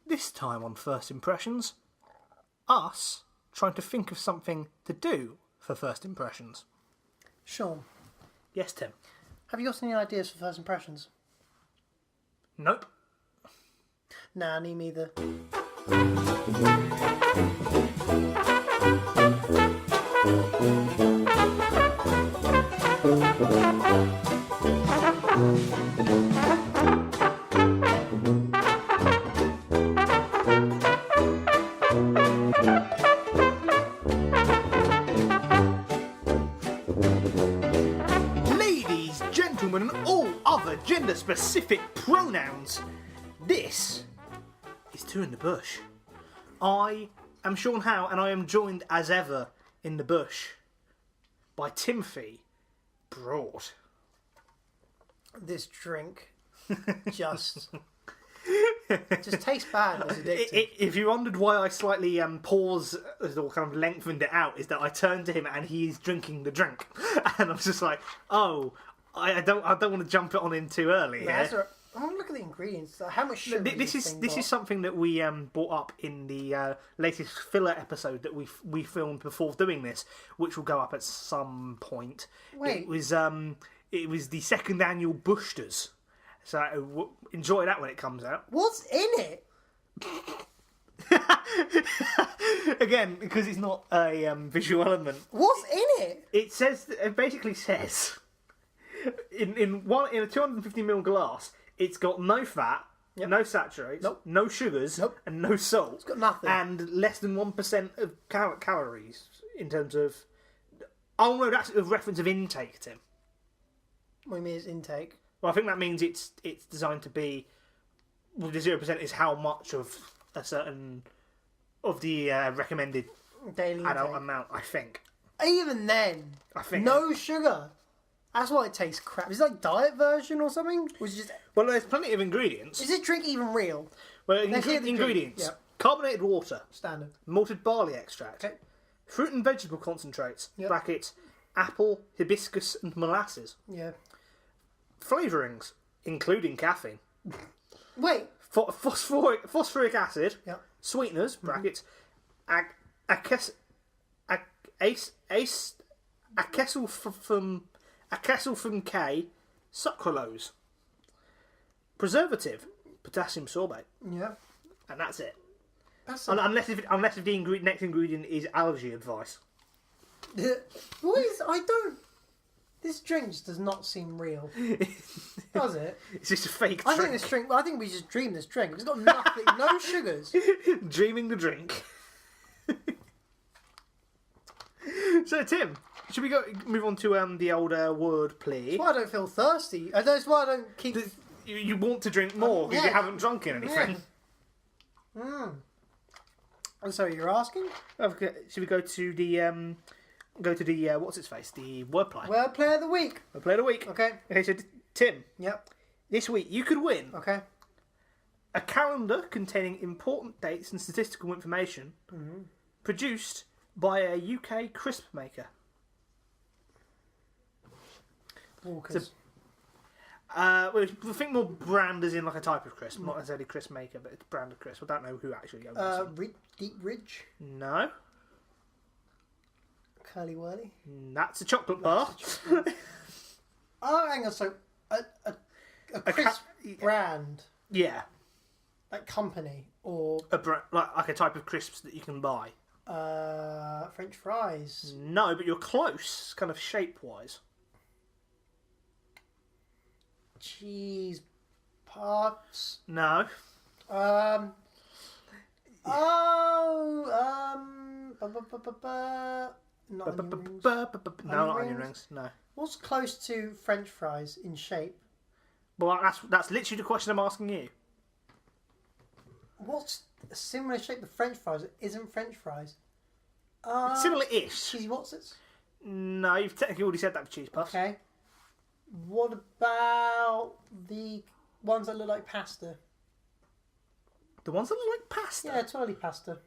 This time on First Impressions, us trying to think of something to do for First Impressions. Shaun, Yes, Tim. have you got any ideas for first impressions? Nope. Nah, me neither. Ladies, gentlemen, and all other gender-specific pronouns, this is Two in the Bush. I am Shaun Howe, and I am joined as ever in the bush by Timothy Broad. This drink just tastes bad. It's addictive. If you wondered why I slightly paused or kind of lengthened it out, is that I turned to him and he's drinking the drink, and I was just like, "Oh, I don't want to jump it on in too early." Oh, look at the ingredients. How much sugar? This is something that we brought up in the latest filler episode that we filmed before doing this, which will go up at some point. Wait. It was the second annual Bushters, so enjoy that when it comes out. What's in it? Again, because it's not a visual element. What's in it? It basically says in a 250ml glass, it's got no fat, no saturates, no sugars, and no salt. It's got nothing. And less than 1% of calories in terms of. Oh no, that's a reference of intake, Tim. What do you mean it's intake? Well, I think that means it's designed to be. Well, the 0% is how much of a certain of the recommended Daily adult intake. amount. I think. Even then, I think no sugar. That's why it tastes crap. Is it like diet version or something? Was just? Well, there's plenty of ingredients. Is this drink even real? Well, Let's hear the ingredients: drink. Yep. carbonated water, Standard. malted barley extract, Okay. fruit and vegetable concentrates Yep. (brackets apple, hibiscus, and molasses), Yeah. flavourings including caffeine, Wait. phosphoric acid, Yep. sweeteners (brackets acessulfam K, sucralose, preservative, potassium sorbate, Yeah. and that's it. That's Unless if the next ingredient is allergy advice. What is? I don't. This drink just does not seem real. Does it? It's just a fake I drink. think this drink. I think we just dreamed this drink. It's got nothing. No sugars. Dreaming the drink. So Tim, should we move on to the old word play? That's why I don't feel thirsty. That's why I don't keep. You want to drink more because you haven't drunken anything. And so you're asking? Okay, should we go to the what's its face? The wordplay. Wordplay of the week. Wordplay of the week. Okay. Okay, so Tim, Yep. this week you could win Okay. a calendar containing important dates and statistical information produced by a UK crisp maker. Walkers. Well, I think more brand as in like a type of crisp, not necessarily crisp maker, but it's brand of crisp. I don't know who actually owns it. Deep Ridge. No, Curly Whirly. that's a chocolate bar. Oh, hang on. So a crisp brand, Yeah, like company, or like a type of crisps that you can buy. French fries. No, but you're close, kind of shape-wise. Cheese puffs. No. Not onion rings. No, not onion rings? rings. No. What's close to French fries in shape? Well, that's literally the question I'm asking you. What's a similar shape to French fries that isn't French fries? Similar-ish. Cheesy Wotsits? No, you've technically already said that for cheese puffs. Okay. What about the ones that look like pasta? The ones that look like pasta? Yeah, twirly pasta.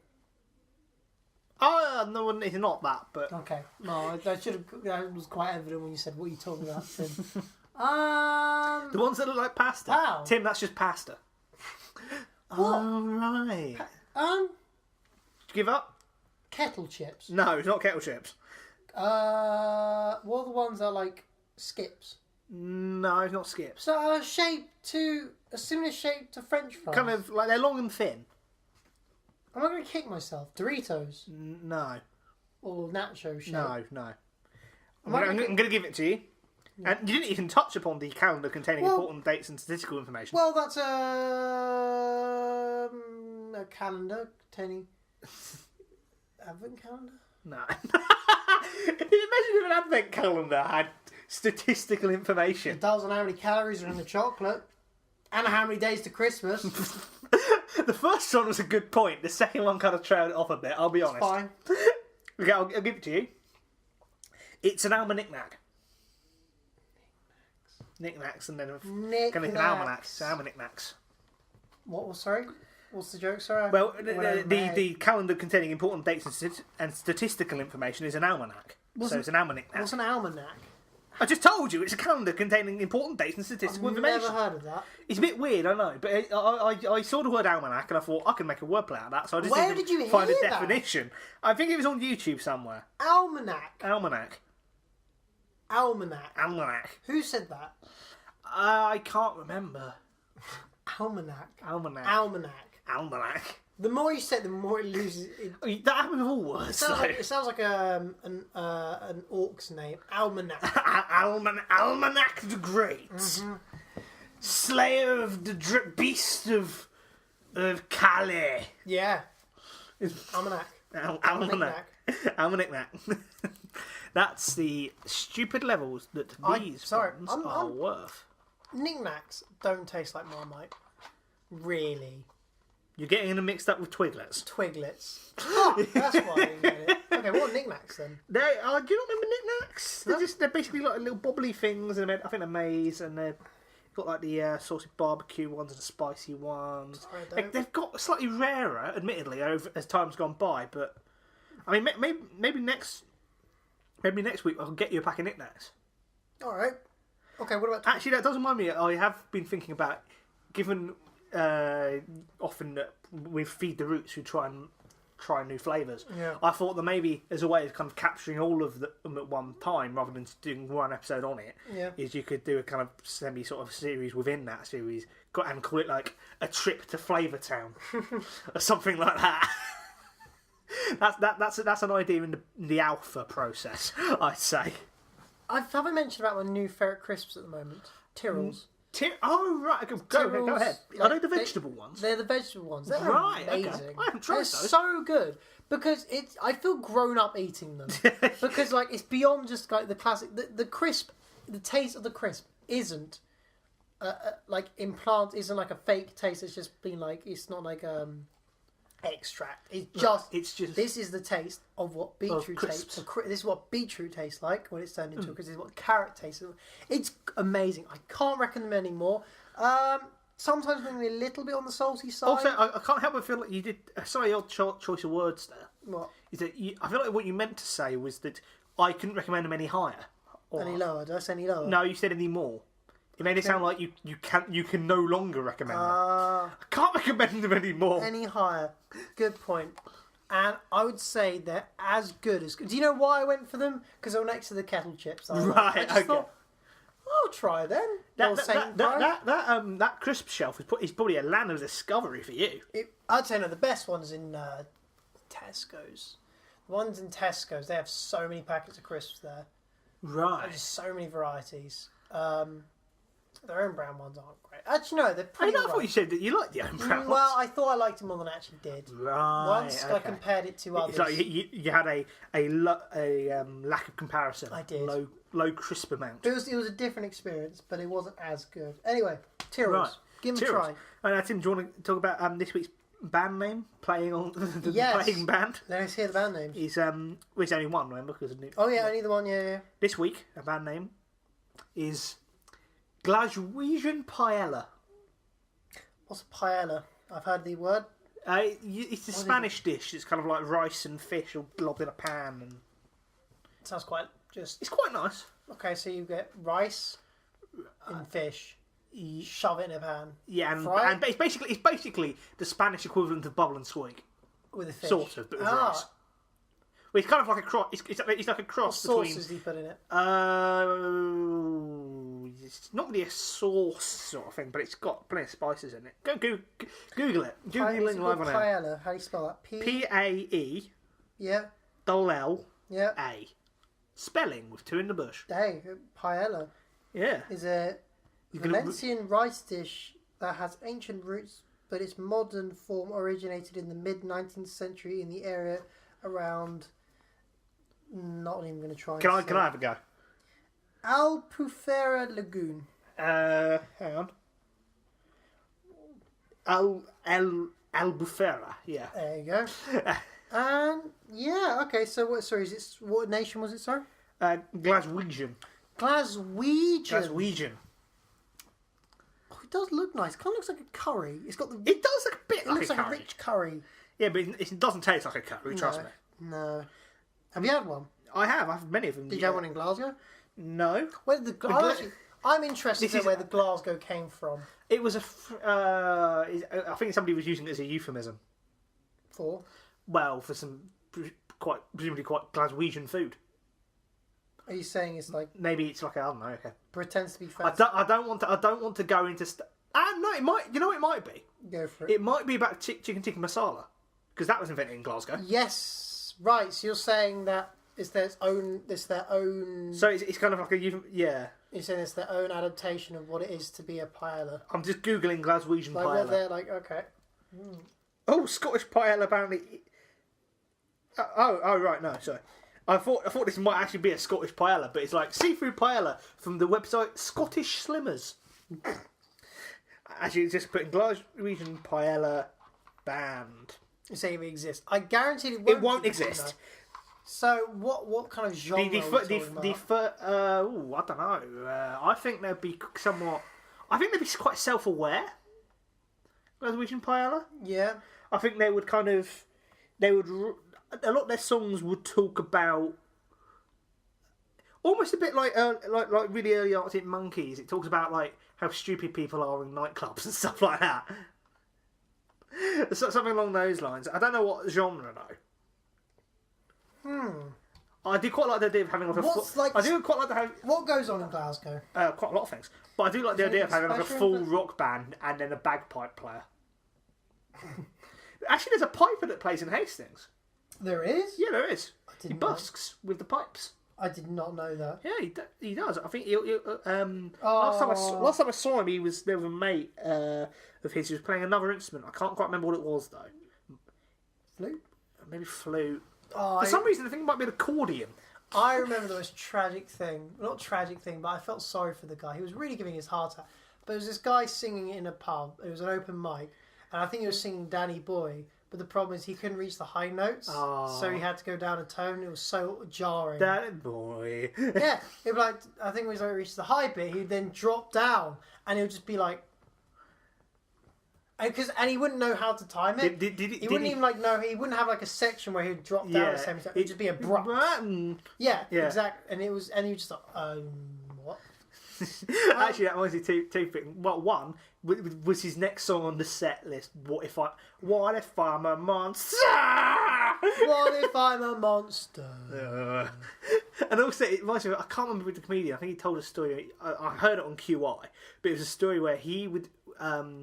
Oh, no, it's not that, but... Okay. No, that was quite evident when you said what you're talking about, Tim. The ones that look like pasta? Wow. Tim, that's just pasta. Oh, right. Um, Did you give up? kettle chips. No, it's not kettle chips. What are the ones that are like skips? No, it's not skips. So a similar shape to French fries. Kind of like they're long and thin. Am I going to kick myself? Doritos No. or nacho shape? No. Am I'm going to give it to you. And you didn't even touch upon the calendar containing important dates and statistical information. Well, that's a calendar containing advent calendar. No. Imagine if an advent calendar had statistical information. It tells on how many calories are in the chocolate and how many days to Christmas. The first one was a good point. The second one kind of trailed it off a bit, I'll be honest. Fine. Okay, I'll give it to you. It's an almanac. Knickknacks and then kind of an almanac. It's almanacs. What was, sorry? What's the joke, sorry? Well, the calendar containing important dates and statistical information is an almanac. So it's an almanac. What's an almanac? I just told you, it's a calendar containing important dates and statistical information. I've never heard of that. It's a bit weird, I know, but I saw the word almanac and I thought I can make a wordplay out of that, so I just Where didn't did you find hear a that? definition. I think it was on YouTube somewhere. Almanac. Almanac. Almanac. Who said that? I can't remember. Almanac. Almanac. The more you say it, the more it loses. That happens with all words. It sounds like an orc's name. Almanac. Almanac the Great. Mm-hmm. Slayer of the beast of Calais. Yeah. Almanac. Almanac. That's the stupid levels that these ones are worth. Knickknacks don't taste like Marmite. Really. You're getting them mixed up with Twiglets. Oh, that's why I didn't get it. Okay, what are knickknacks then? Do you not remember knickknacks? They're basically like little bobbly things, and I think they're maize, and they've got like the saucy barbecue ones and the spicy ones. Sorry, They've got slightly rarer, admittedly, as time's gone by. But I mean, maybe next week I'll get you a pack of knickknacks. All right. Okay, what about... Actually, that does remind me. I have been thinking about, given often with Feed the Roots, we try new flavours. Yeah. I thought that maybe as a way of kind of capturing all of them at one time, rather than doing one episode on it, is you could do a kind of semi sort of series within that series, and call it like a trip to Flavour Town or something like that. That's an idea in the alpha process, I'd say. Haven't mentioned about my new favourite crisps at the moment. Tyrrells. Oh, right. Go ahead. Are they the vegetable ones? They're the vegetable ones. They're right, amazing. Okay. I haven't tried They're those. so good. Because I feel grown up eating them. Because like it's beyond just like the classic. The crisp, the taste of the crisp isn't like isn't like a fake taste. It's just been like, it's not like extract. It's just this is the taste of what beetroot tastes. This is what beetroot tastes like when it's turned into because this is what carrot tastes like. It's amazing. I can't recommend any more. Sometimes maybe a little bit on the salty side. Also, I can't help but feel like you did a slightly odd choice of words there. What? Is that I feel like what you meant to say was that I couldn't recommend them any higher. Any lower? Did I say any lower? No, you said any more. It made it sound like you can no longer recommend them. I can't recommend them anymore. Any higher? Good point. And I would say they're as good as. Do you know why I went for them? Because they were next to the kettle chips. I just thought, I'll try them. That crisp shelf is probably a land of discovery for you. I'd say the best ones in Tesco's. The ones in Tesco's, they have so many packets of crisps there. Right. There's so many varieties. Their own brand ones aren't great. Actually, no, they're pretty. I thought you said that you liked the own brand ones. Well, I thought I liked them more than I actually did. Right. Once I compared it to others. It's like you had a lack of comparison. I did. Low crisp amount. It was a different experience, but it wasn't as good. Anyway, Tyrrells. Right. Give them a try. And Tim, do you want to talk about this week's band name? Playing on the playing band. Let's hear the band names. It's only one, remember? Because only the one. Yeah. This week, a band name is Glaswegian Paella. What's a paella? I've heard the word. It's a Spanish dish. It's kind of like rice and fish all lobbed in a pan. And sounds quite just. It's quite nice. Okay, so you get rice and fish. shove it in a pan. Yeah, Fry it? and it's basically the Spanish equivalent of bubble and squeak. With a fish. Sort of, but with rice. Well, it's kind of like a cross. It's like a cross what between. sauces do you put in it? It's not really a sauce sort of thing, but it's got plenty of spices in it. Google it. Googling live on air. Paella. How do you spell that? Pae. Yeah. L. Yeah. A. Spelling with two in the bush. Hey, paella Yeah. is a Valencian rice dish that has ancient roots, but its modern form originated in the mid-19th century in the area around. Not even going to try. Can I have a go? Albufera Lagoon. Hang on. Albufera. Yeah. There you go. And yeah, okay. So what? Sorry, what nation was it? Sorry. Glaswegian. Glaswegian. Oh, it does look nice. Kind of looks like a curry. It's got the. It does look a bit It like looks a like curry. a rich curry. Yeah, but it doesn't taste like a curry. Trust me. No. Have you had one? I have many of them. Did you have one in Glasgow? No. Where did I'm interested in where the Glasgow came from. It was I think somebody was using it as a euphemism. For? Well, for some presumably quite Glaswegian food. Are you saying it's like Maybe it's like I don't know. Okay. pretends to be fancy? I don't want to go into. No, it might. You know, it might be. Go for it. It might be about chicken tikka masala because that was invented in Glasgow. Yes, right. So you're saying that it's their own. So it's kind of like yeah. You're saying it's their own adaptation of what it is to be a paella. I'm just googling Glaswegian Like paella. what they're like. Okay. Oh, Scottish paella apparently. Oh, right, no, sorry. I thought this might actually be a Scottish paella, but it's like seafood paella from the website Scottish Slimmers. Actually, it's just putting Glaswegian paella banned. You're saying it exists. I guarantee It won't exist. No. So what kind of genre? I don't know. I think they'd be somewhat. I think they'd be quite self-aware. Glaswegian paella. Yeah. I think they would kind of. A lot of their songs would talk about. Almost a bit like really early Arctic Monkeys. It talks about like how stupid people are in nightclubs and stuff like that. Something along those lines. I don't know what genre though. I do quite like the idea of having like I do quite like to have. What goes on in Glasgow? Quite a lot of things, but I do like the idea of having like a full special? rock band and then a bagpipe player. Actually, there's a piper that plays in Hastings. There is? Yeah, there is. He didn't know. busks with the pipes. I did not know that. Yeah, he does. I think last time I saw him, there was a mate of his who was playing another instrument. I can't quite remember what it was though. Flute? Maybe flute. Oh, For some reason, I think it might be an accordion. I remember the most tragic thing. Not tragic thing, but I felt sorry for the guy. He was really giving his heart out. But there was this guy singing in a pub. It was an open mic. And I think he was singing Danny Boy. But the problem is he couldn't reach the high notes. Oh. So he had to go down a tone. It was so jarring. Danny Boy. Yeah. It'd be like, I think when he reached the high bit, he'd then drop down. And it would just be like... And he wouldn't know how to time it. He wouldn't have like a section where he'd drop down the same time. It'd just be abrupt. Yeah, exactly. And he was just like, what? Actually, that was two things. Well, one was his next song on the set list. What if I'm a monster? What if I'm a monster? And also, it reminds me. I can't remember the comedian. I think he told a story. I heard it on QI, but it was a story where he would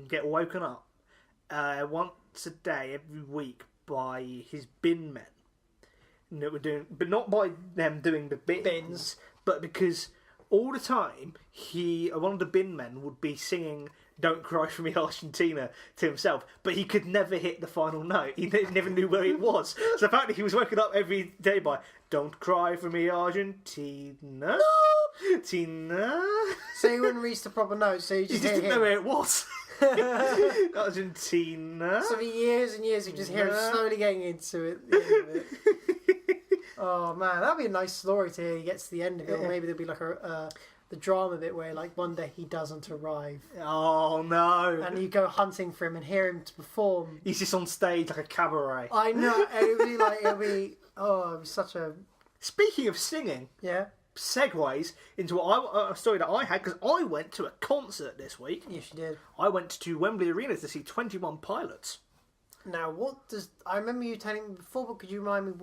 get woken up once a day every week by his bin men. That were doing, but not by them doing the bins, but because all the time one of the bin men would be singing "Don't Cry for Me, Argentina" to himself, but he could never hit the final note. He never knew where it was. So apparently he was woken up every day by "Don't Cry for Me, Argentina." Tina. So he wouldn't reach the proper note, so he just didn't know where it was. Argentina. So for years and years, you just hear him slowly getting into it. The end of it. Oh man, that'd be a nice story to hear. He gets to the end of it, or maybe there'd be like the drama bit where like one day he doesn't arrive. Oh no! And you go hunting for him and hear him to perform. He's just on stage like a cabaret. I know. It'd be such a. Speaking of singing, yeah. segues into a story that I had, because I went to a concert this week. Yes, you did. I went to Wembley Arena to see 21 Pilots. Now, I remember you telling me before, but could you remind me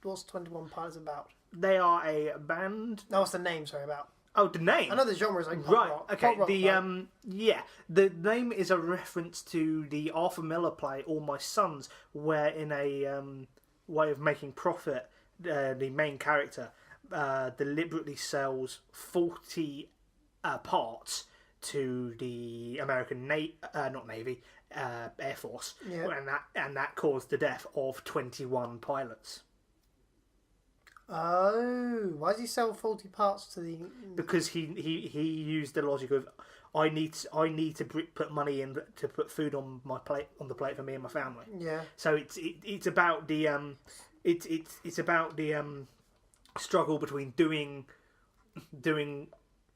what's 21 Pilots about? They are a band. No, what's the name? Sorry, about. Oh, the name. I know the genre is like pop right. rock. Okay. Pop rock, The name is a reference to the Arthur Miller play All My Sons, where in a way of making profit, the main character deliberately sells 40 parts to the American not Navy, Air Force, and that caused the death of 21 pilots. Oh, why does he sell 40 parts to the? Because he used the logic of I need to put money in to put food on the plate for me and my family. Yeah. So it's about the it's about the struggle between doing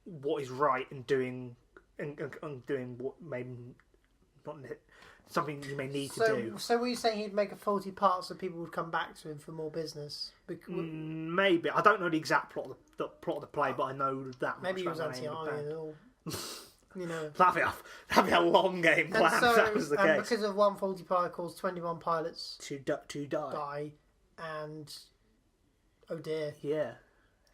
what is right and doing what may not something you may need to do. So were you saying he'd make a 40 parts so people would come back to him for more business? Maybe. I don't know the exact plot of the play, but I know that maybe much. Maybe he was anti-Aryan at all. You know. That'd be a long game plan if that was the case. Because of 140 pilot caused 21 pilots to die. And oh dear. Yeah.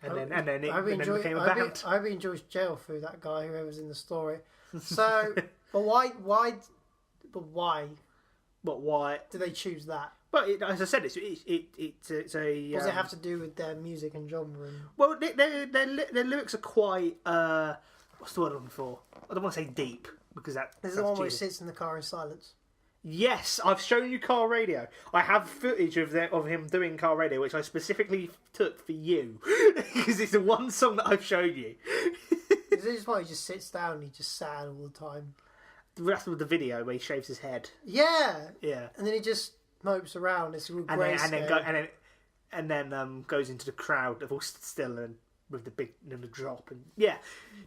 And then it became a band. I hope he enjoys jail through that guy, whoever's in the story. So, but why? But why do they choose that? Well, as I said, it's a. Does it have to do with their music and genre? Well, their lyrics are quite. What's the word I'm looking for? I don't want to say deep because that. This is the one where he sits in the car in silence. Yes, I've shown you car radio. I have footage of him doing car radio, which I specifically took for you because it's the one song that I've shown you. Is it just why he just sits down and he's just sad all the time? The rest of the video where he shaves his head. Yeah. Yeah. And then he just mopes around. It's all grey and then goes into the crowd of all still and with the big little drop. And yeah,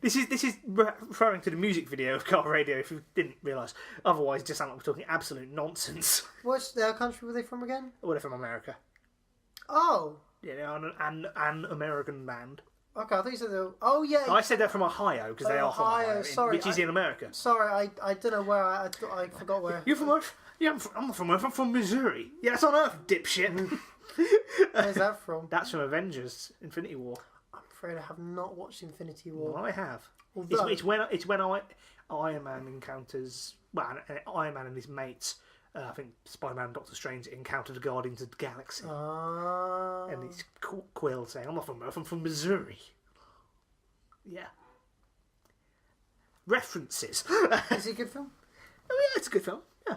this is referring to the music video of Car Radio. If you didn't realise, otherwise, it just sounds like we're talking absolute nonsense. Which country were they from again? Well, they're from America. Oh. Yeah, they're an American band. Okay, I thought you said they were... Oh, yeah. I said they're from Ohio, because they are from Ohio, sorry, which is in America. Sorry, I don't know where... I forgot where... You're from Earth? Yeah, I'm not from Earth, I'm from Missouri. Yeah, that's on Earth, dipshit. Where's that from? That's from Avengers Infinity War. I'm afraid I have not watched Infinity War. Well, I have. Although... It's when Iron Man encounters... Well, Iron Man and his mates... I think Spider-Man and Doctor Strange encountered the Guardians of the Galaxy. And it's Quill saying, I'm not from Earth, I'm from Missouri. Yeah. References. Is it a good film? Oh, yeah, it's a good film. Yeah.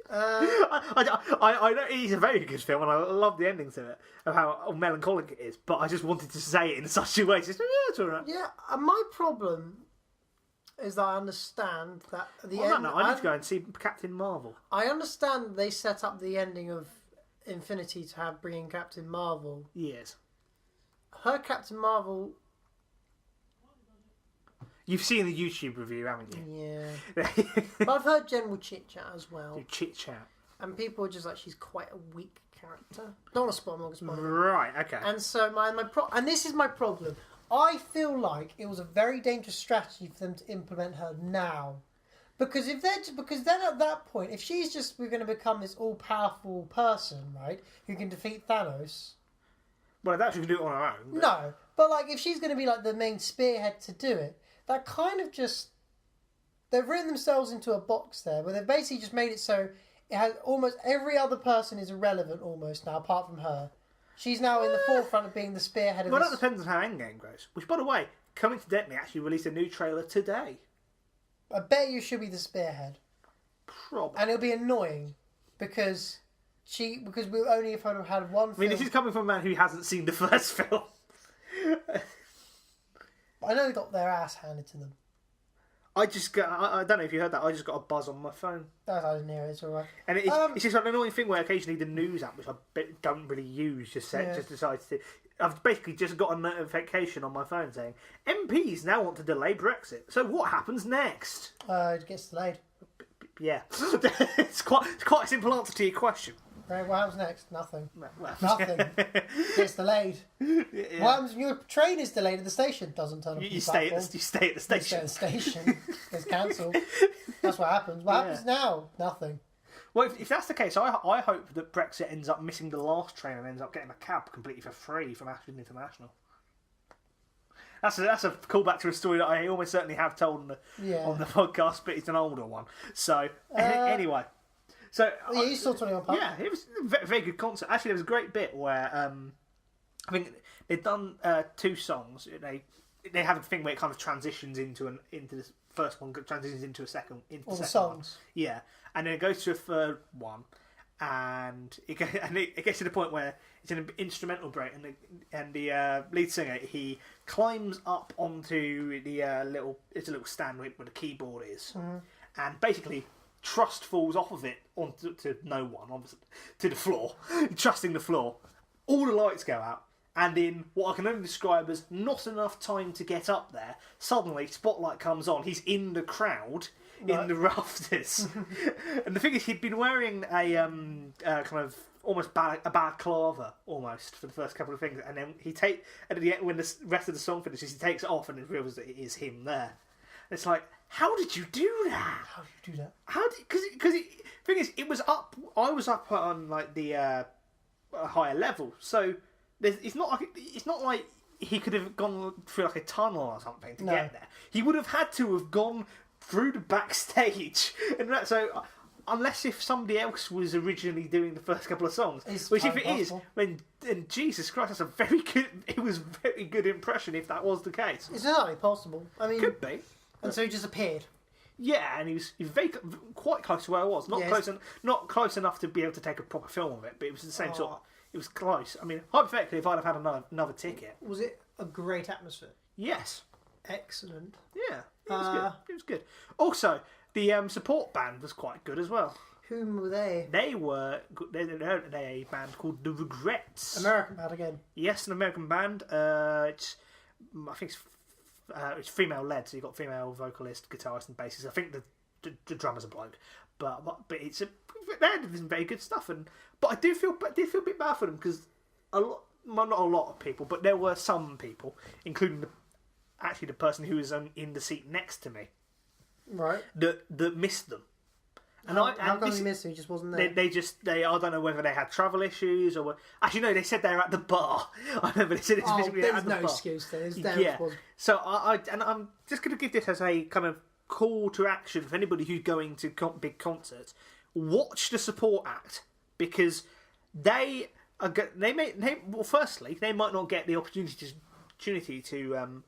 I know it's a very good film, and I love the ending to it, of how melancholic it is, but I just wanted to say it in such a way. Just, yeah, it's alright. Yeah, my problem... is that I understand that at the end... No, I need to go and see Captain Marvel. I understand they set up the ending of Infinity to bring in Captain Marvel. Yes. Her Captain Marvel... You've seen the YouTube review, haven't you? Yeah. But I've heard general chit-chat as well. Chit-chat. And people are just like, she's quite a weak character. Don't want to spoil, I'm not going to spoil. Right, okay. And so and this is my problem. I feel like it was a very dangerous strategy for them to implement her now, because then at that point, if she's just we're going to become this all-powerful person, right, who can defeat Thanos. Well, that she can do it on her own. No, but like if she's going to be like the main spearhead to do it, that kind of just they've written themselves into a box there, where they've basically just made it so it has almost every other person is irrelevant almost now, apart from her. She's now in the forefront of being the spearhead of Well, that depends on how Endgame goes. Which, by the way, Coming to Detme actually released a new trailer today. I bet you should be the spearhead. Probably. And it'll be annoying because we only have had one film. I mean, this is coming from a man who hasn't seen the first film. I know they got their ass handed to them. I don't know if you heard that, I just got a buzz on my phone. I didn't hear it, it's alright. And it's just an annoying thing where occasionally the news app, which I don't really use, just decides to... I've basically just got a notification on my phone saying, MPs now want to delay Brexit. So what happens next? It gets delayed. Yeah. It's quite a simple answer to your question. Right, what happens next? Nothing. Well, Nothing. Gets delayed. yeah. What happens when your train is delayed at the station? Doesn't turn up You on the stay platform. at the station. You stay at the station. Gets cancelled. That's what happens. What happens now? Nothing. Well, if that's the case, I hope that Brexit ends up missing the last train and ends up getting a cab completely for free from Ashton International. That's a callback to a story that I almost certainly have told on the podcast, but it's an older one. So anyway, so you saw 21 Pump. Yeah, it was a very, very good concert. Actually, there was a great bit where I think they'd done 2 songs. They have a thing where it kind of transitions into the first one, transitions into a second, into the second songs. One. Yeah, and then it goes to a third one, and it gets to the point where it's an instrumental break, and the lead singer, he climbs up onto the it's a little stand where the keyboard is, and basically trust falls off of it onto to no one, obviously, to the floor, trusting the floor. All the lights go out. And in what I can only describe as not enough time to get up there, suddenly spotlight comes on. He's in the crowd, in the rafters. And the thing is, he'd been wearing a kind of almost a balaclava almost for the first couple of things, and then at the end, when the rest of the song finishes, he takes it off and it reveals that it is him there. And it's like, how did you do that? How did you do that? Because the thing is, it was up. I was up on like the a higher level, so. It's not like he could have gone through like a tunnel or something to get there. He would have had to have gone through the backstage, and so unless if somebody else was originally doing the first couple of songs, which if it possible. Is, then Jesus Christ, that's a very good. It was a very good impression if that was the case. It's entirely possible. I mean, could be. And so he just appeared. Yeah, and he was very quite close to where I was. Not close enough to be able to take a proper film of it, but it was the same sort of. It was close. I mean, hypothetically, if I'd have had another ticket... Was it a great atmosphere? Yes. Excellent. Yeah, it was good. It was good. Also, the support band was quite good as well. Whom were they? They're a band called The Regrets. American band again? Yes, an American band. I think it's female-led, so you've got female vocalist, guitarist and bassist. I think the drummer's a bloke. But they're doing some very good stuff, but I do feel a bit bad for them because not a lot of people, but there were some people, including the person who was in the seat next to me, right? That missed them. And how come he missed him? He just wasn't there. They I don't know whether they had travel issues or actually no, they said they were at the bar. I remember they said it's physically at the bar. There's no excuse there. Yeah. So I'm just going to give this as a kind of call to action for anybody who's going to big concerts. Watch the support act because firstly they might not get the opportunity to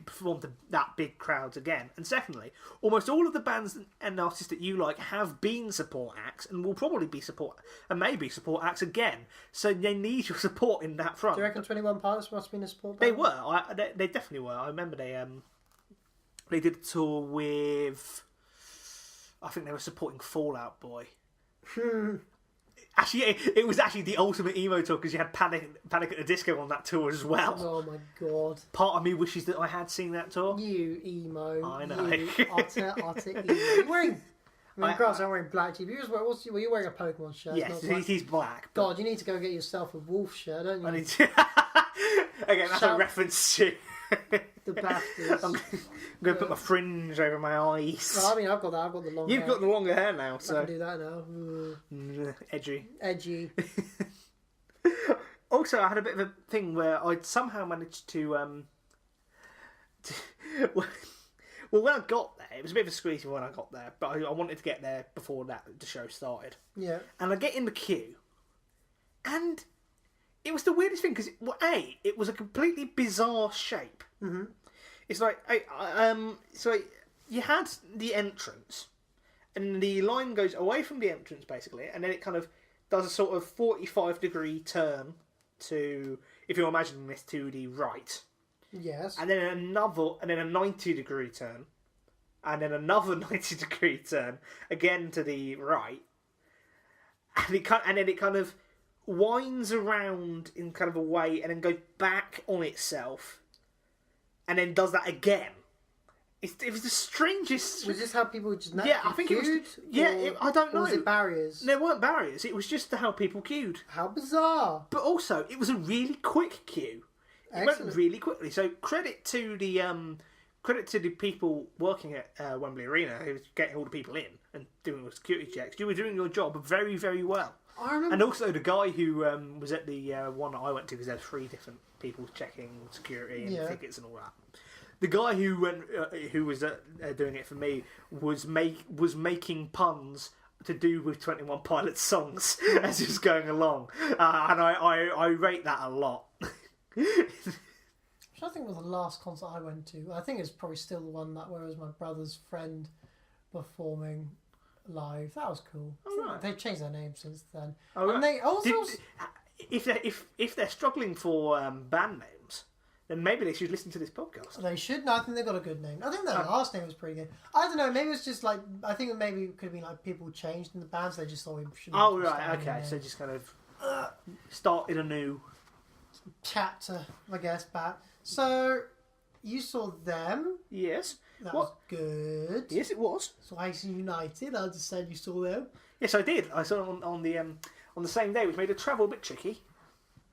perform to that big crowds again, and secondly, almost all of the bands and artists that you like have been support acts and will probably be support acts again. So they need your support in that front. Do you reckon 21 Pilots must have been a support band? They were. They definitely were. I remember they did a tour with. I think they were supporting Fall Out Boy. Actually, it was actually the ultimate emo tour because you had Panic at the Disco on that tour as well. Oh my god! Part of me wishes that I had seen that tour. You emo. I know. You utter emo. You're wearing. I'm wearing black jeans. You're wearing a Pokemon shirt. Yes, he's black. But... God, you need to go get yourself a wolf shirt, don't you? I need to. Again, that's a reference to. The bastards. I'm going to put my fringe over my eyes. Well, I mean, I've got that. I've got the long hair. You've got the longer hair now, so... I can do that now. Edgy. Also, I had a bit of a thing where I'd somehow managed to well, when I got there, it was a bit of a squeezy when I got there, but I wanted to get there before the show started. Yeah. And I get in the queue, and... It was the weirdest thing because it was a completely bizarre shape. Mm-hmm. It's like you had the entrance, and the line goes away from the entrance basically, and then it kind of does a sort of 45-degree turn to, if you're imagining this, to the right. Yes. And then a 90-degree turn, and then another 90-degree turn again to the right, and then it kind of winds around in kind of a way and then goes back on itself and then does that again It was the strangest. Was this how people just Yeah, I think queued? it was. Yeah, I don't know. Or was it barriers? There weren't barriers. It was just how people queued. How bizarre! But also, it was a really quick queue. It Excellent. went really quickly. So credit to the people working at Wembley Arena who was getting all the people in and doing the security checks. You were doing your job very, very well. I remember. And also the guy who was at the one that I went to, because there's 3 different people checking security and tickets and all that. The guy who was doing it for me was making puns to do with 21 Pilots songs as he was going along, and I rate that a lot. I think was the last concert I went to. I think it's probably still the one where it was my brother's friend performing live. That was cool. Oh, right. They've changed their name since then. Oh, and right. they also if they're struggling for band names, then maybe they should listen to this podcast. they should. No, I think they got a good name. I think their last name was pretty good. I don't know. Maybe it's just like I think maybe it could have been like people changed in the bands. They just thought we should. Oh right, okay. So just kind of start in a new chapter, I guess. Back. So you saw them. Yes. That was good. Yes, it was. So I see United. I understand you saw them. Yes, I did. I saw it on the same day, which made the travel a bit tricky.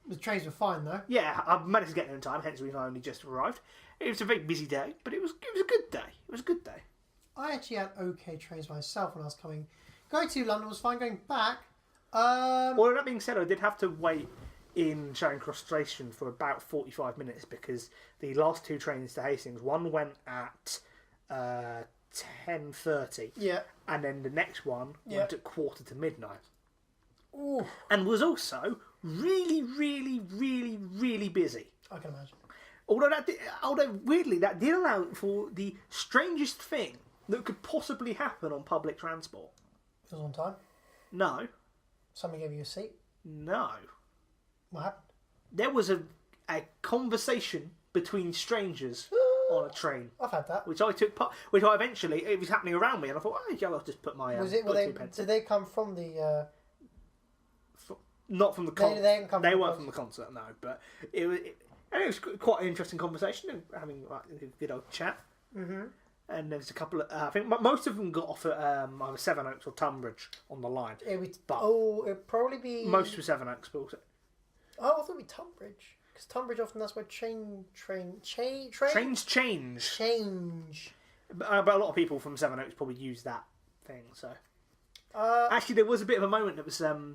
The trains were fine though. Yeah, I managed to get there in time. Hence, we've only just arrived. It was a very busy day, but it was a good day. It was a good day. I actually had okay trains myself when I was going to London was fine. Going back, Well, that being said, I did have to wait in Charing Cross Station for about 45 minutes because the last 2 trains to Hastings, one went at 10:30, yeah, and then the next one went at 11:45. Ooh, And was also really, really, really, really busy. I can imagine. Although weirdly, that did allow for the strangest thing that could possibly happen on public transport. It was on time. No. Somebody gave you a seat. No. What happened? There was a conversation between strangers on a train. I've had that. Which I took part. Which I eventually, it was happening around me, and I thought, oh, yeah, I'll just put my. Was it? Were they? Did they come from the? Not from the concert. They didn't come. They weren't from the concert, no. But it was quite an interesting conversation, and having like a good old chat. Mm-hmm. And there was a couple of. I think most of them got off at either Sevenoaks or Tunbridge on the line. It'd probably be. Most were Sevenoaks, but also. Oh, I thought it'd be Tunbridge. Because Tunbridge often that's where trains change. But a lot of people from Sevenoaks probably use that thing. So actually, there was a bit of a moment that was. So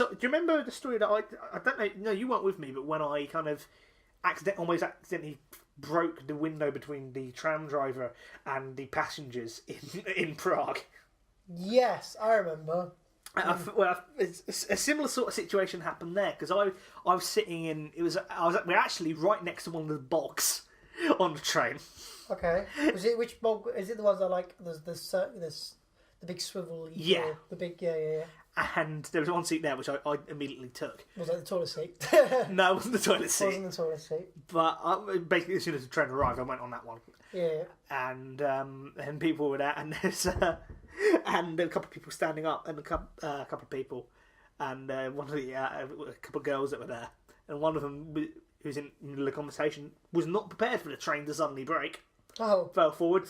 do you remember the story that I don't know? No, you weren't with me, but when I kind of almost accidentally broke the window between the tram driver and the passengers in Prague. Yes, I remember. A similar sort of situation happened there because I was sitting in. We're actually right next to one of the bogs on the train. Okay, was it which bog? Is it the ones that like the big swivel? Yeah, the big yeah. And there was one seat there which I immediately took. Was that the toilet seat? No, it wasn't the toilet seat. It wasn't the toilet seat. But basically, as soon as the train arrived, I went on that one. Yeah. And people were there, and there's and a couple of people standing up, and a couple of people, and one of the a couple of girls that were there, and one of them who's in the middle of the conversation was not prepared for the train to suddenly break. Oh. Fell forward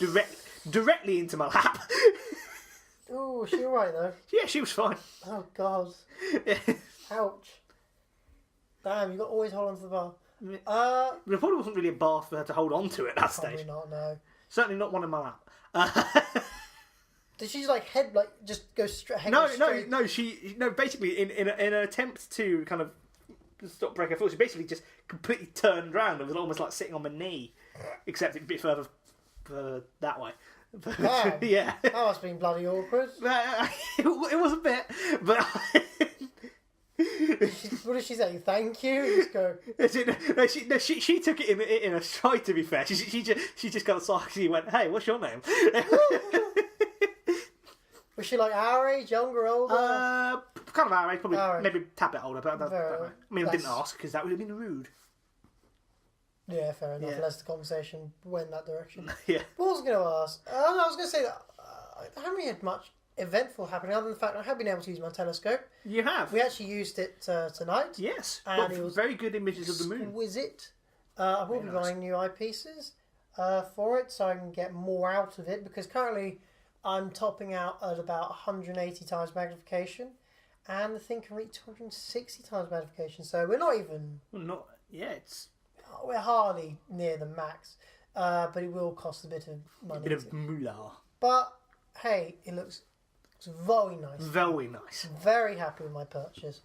directly into my lap. Oh, was she alright though? Yeah, she was fine. Oh god. Ouch. Damn, you got to always hold on to the bar. There probably wasn't really a bar for her to hold on to at that Probably stage. not, no. Certainly not one in my lap. Did she just go straight? No. Basically, in an attempt to kind of stop break her foot, she basically just completely turned around and was almost like sitting on my knee, except a bit further that way. Damn. Yeah. That must have been bloody awkward. It was a bit, but. What did she say? Thank you. Just go. She took it in a stride. To be fair, she just got sarcastically went, "Hey, what's your name?" Was she like our age, younger, older? Kind of our age, probably maybe a tad bit older, but I don't know. I mean, I didn't ask because that would have been rude. Yeah, fair enough. Yeah. Unless the conversation went that direction. Yeah. What was I going to ask? I was going to say that I haven't really had much eventful happening other than the fact I have been able to use my telescope. You have. We actually used it tonight. Yes. And got it was very good images of the moon. Exquisite. I will be buying new eyepieces. for it, so I can get more out of it. Because currently, I'm topping out at about 180 times magnification, and the thing can reach 260 times magnification. So we're not even. We're hardly near the max, but it will cost a bit of money. A bit of moolah. But hey, it's very nice. Very nice. Very happy with my purchase.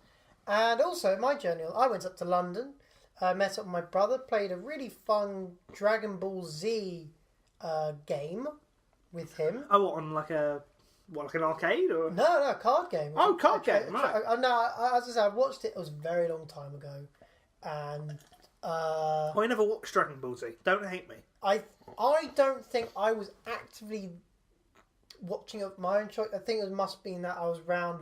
And also, my journey, I went up to London, met up with my brother, played a really fun Dragon Ball Z game with him. Oh, what, on like an arcade? Or? No, card game. Oh, card game, right. As I said, I watched it, a very long time ago. And... I never watched Dragon Ball Z. Don't hate me. I don't think I was actively watching of my own choice. I think it must have been that I was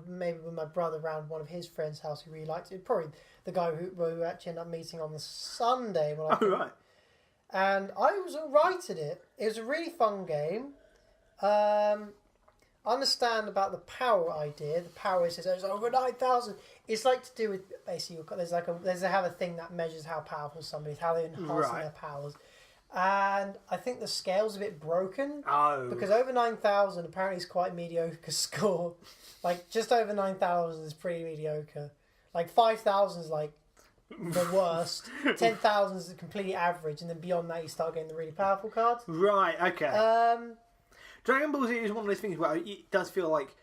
maybe with my brother around one of his friends' house who really liked it. Probably the guy who we actually ended up meeting on the Sunday. Right. And I was alright at it. It was a really fun game. I understand about the power idea. The power is it's over 9,000. It's like to do with basically they have a thing that measures how powerful somebody is, how they enhance their powers. And I think the scale's a bit broken. Oh. Because over 9,000 apparently is quite a mediocre score. Like, just over 9,000 is pretty mediocre. Like, 5,000 is like the worst. 10,000 is completely average. And then beyond that, you start getting the really powerful cards. Right, okay. Dragon Ball Z is one of those things where it does feel like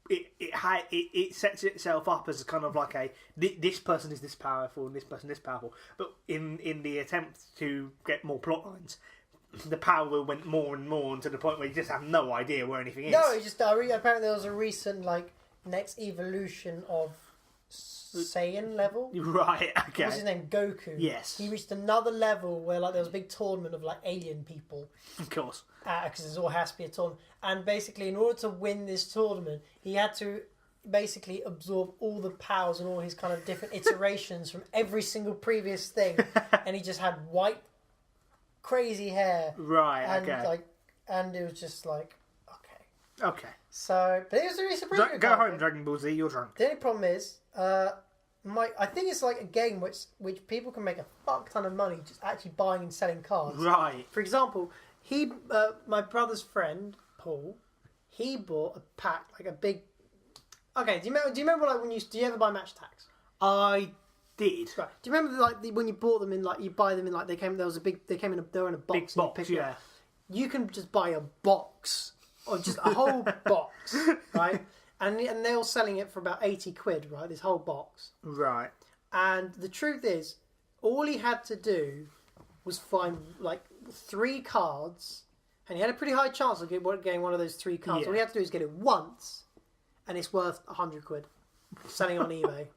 it sets itself up as kind of like this person is this powerful and this person is this powerful, but in the attempt to get more plot lines, the power went more and more to the point where you just have no idea where anything is. No, apparently there was a recent next evolution of Saiyan level. Right, okay. What's his name? Goku. Yes. He reached another level where there was a big tournament of alien people. Of course. Because there all has to be a tournament. And basically, in order to win this tournament, he had to basically absorb all the powers and all his kind of different iterations from every single previous thing. And he just had white, crazy hair. Right, and, okay. And it was just okay. Okay. So, but it's a pretty good Go game. home, Dragon Ball Z, you're drunk. The only problem is, I think it's like a game which people can make a fuck ton of money just actually buying and selling cards. Right. For example, my brother's friend Paul, he bought a pack a big. Okay, do you remember do you ever buy match tags? I did. Right. Do you remember when you bought them in you buy them in they were in a box. Big box, yeah. You can just buy a box or just a whole box, right? And they were selling it for about 80 quid, right? This whole box. Right. And the truth is, all he had to do was find 3 cards, and he had a pretty high chance of getting one of those 3 cards. Yeah. All he had to do is get it once, and it's worth 100 quid selling on eBay.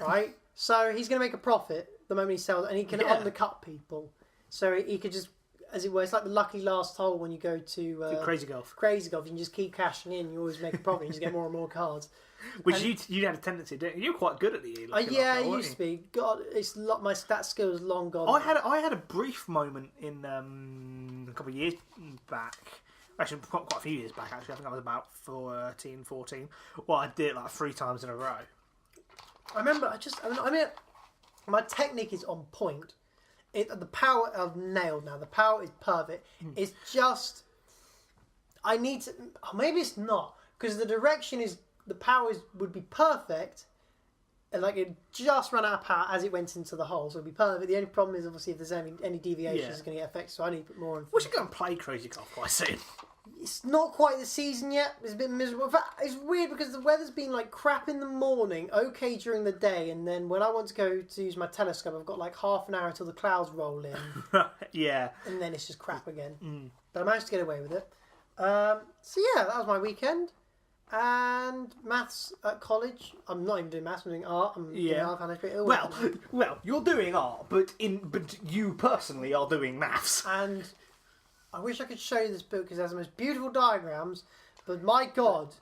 Right? So he's going to make a profit the moment he sells it, and he can undercut people. So he could just, as it were, it's like the lucky last hole when you go to Crazy Golf. Crazy Golf. You can just keep cashing in. You always make a profit. You just get more and more cards. Which you had a tendency to do. You're quite good at the I used to be. God, my stat skill is long gone. I had a brief moment in a couple of years back. Actually, quite a few years back. Actually, I think I was about 13, 14. Well, I did it 3 times in a row. I remember. My technique is on point. The power I've nailed now. The power is perfect. It's just I need to. Maybe it's not because the direction is. The power would be perfect, and it just ran out of power as it went into the hole, so it'd be perfect. The only problem is obviously if there's any deviations, it's going to get affected. So I need to put more. We should go and play Crazy Golf quite soon. It's not quite the season yet. It's a bit miserable. In fact, it's weird because the weather's been crap in the morning, okay during the day, and then when I want to go to use my telescope, I've got half an hour until the clouds roll in. Yeah. And then it's just crap again. But I managed to get away with it. So yeah, that was my weekend. And maths at college. I'm not even doing maths. I'm doing art. Doing art. Well, you're doing art, but you personally are doing maths. And I wish I could show you this book because it has the most beautiful diagrams. But my God,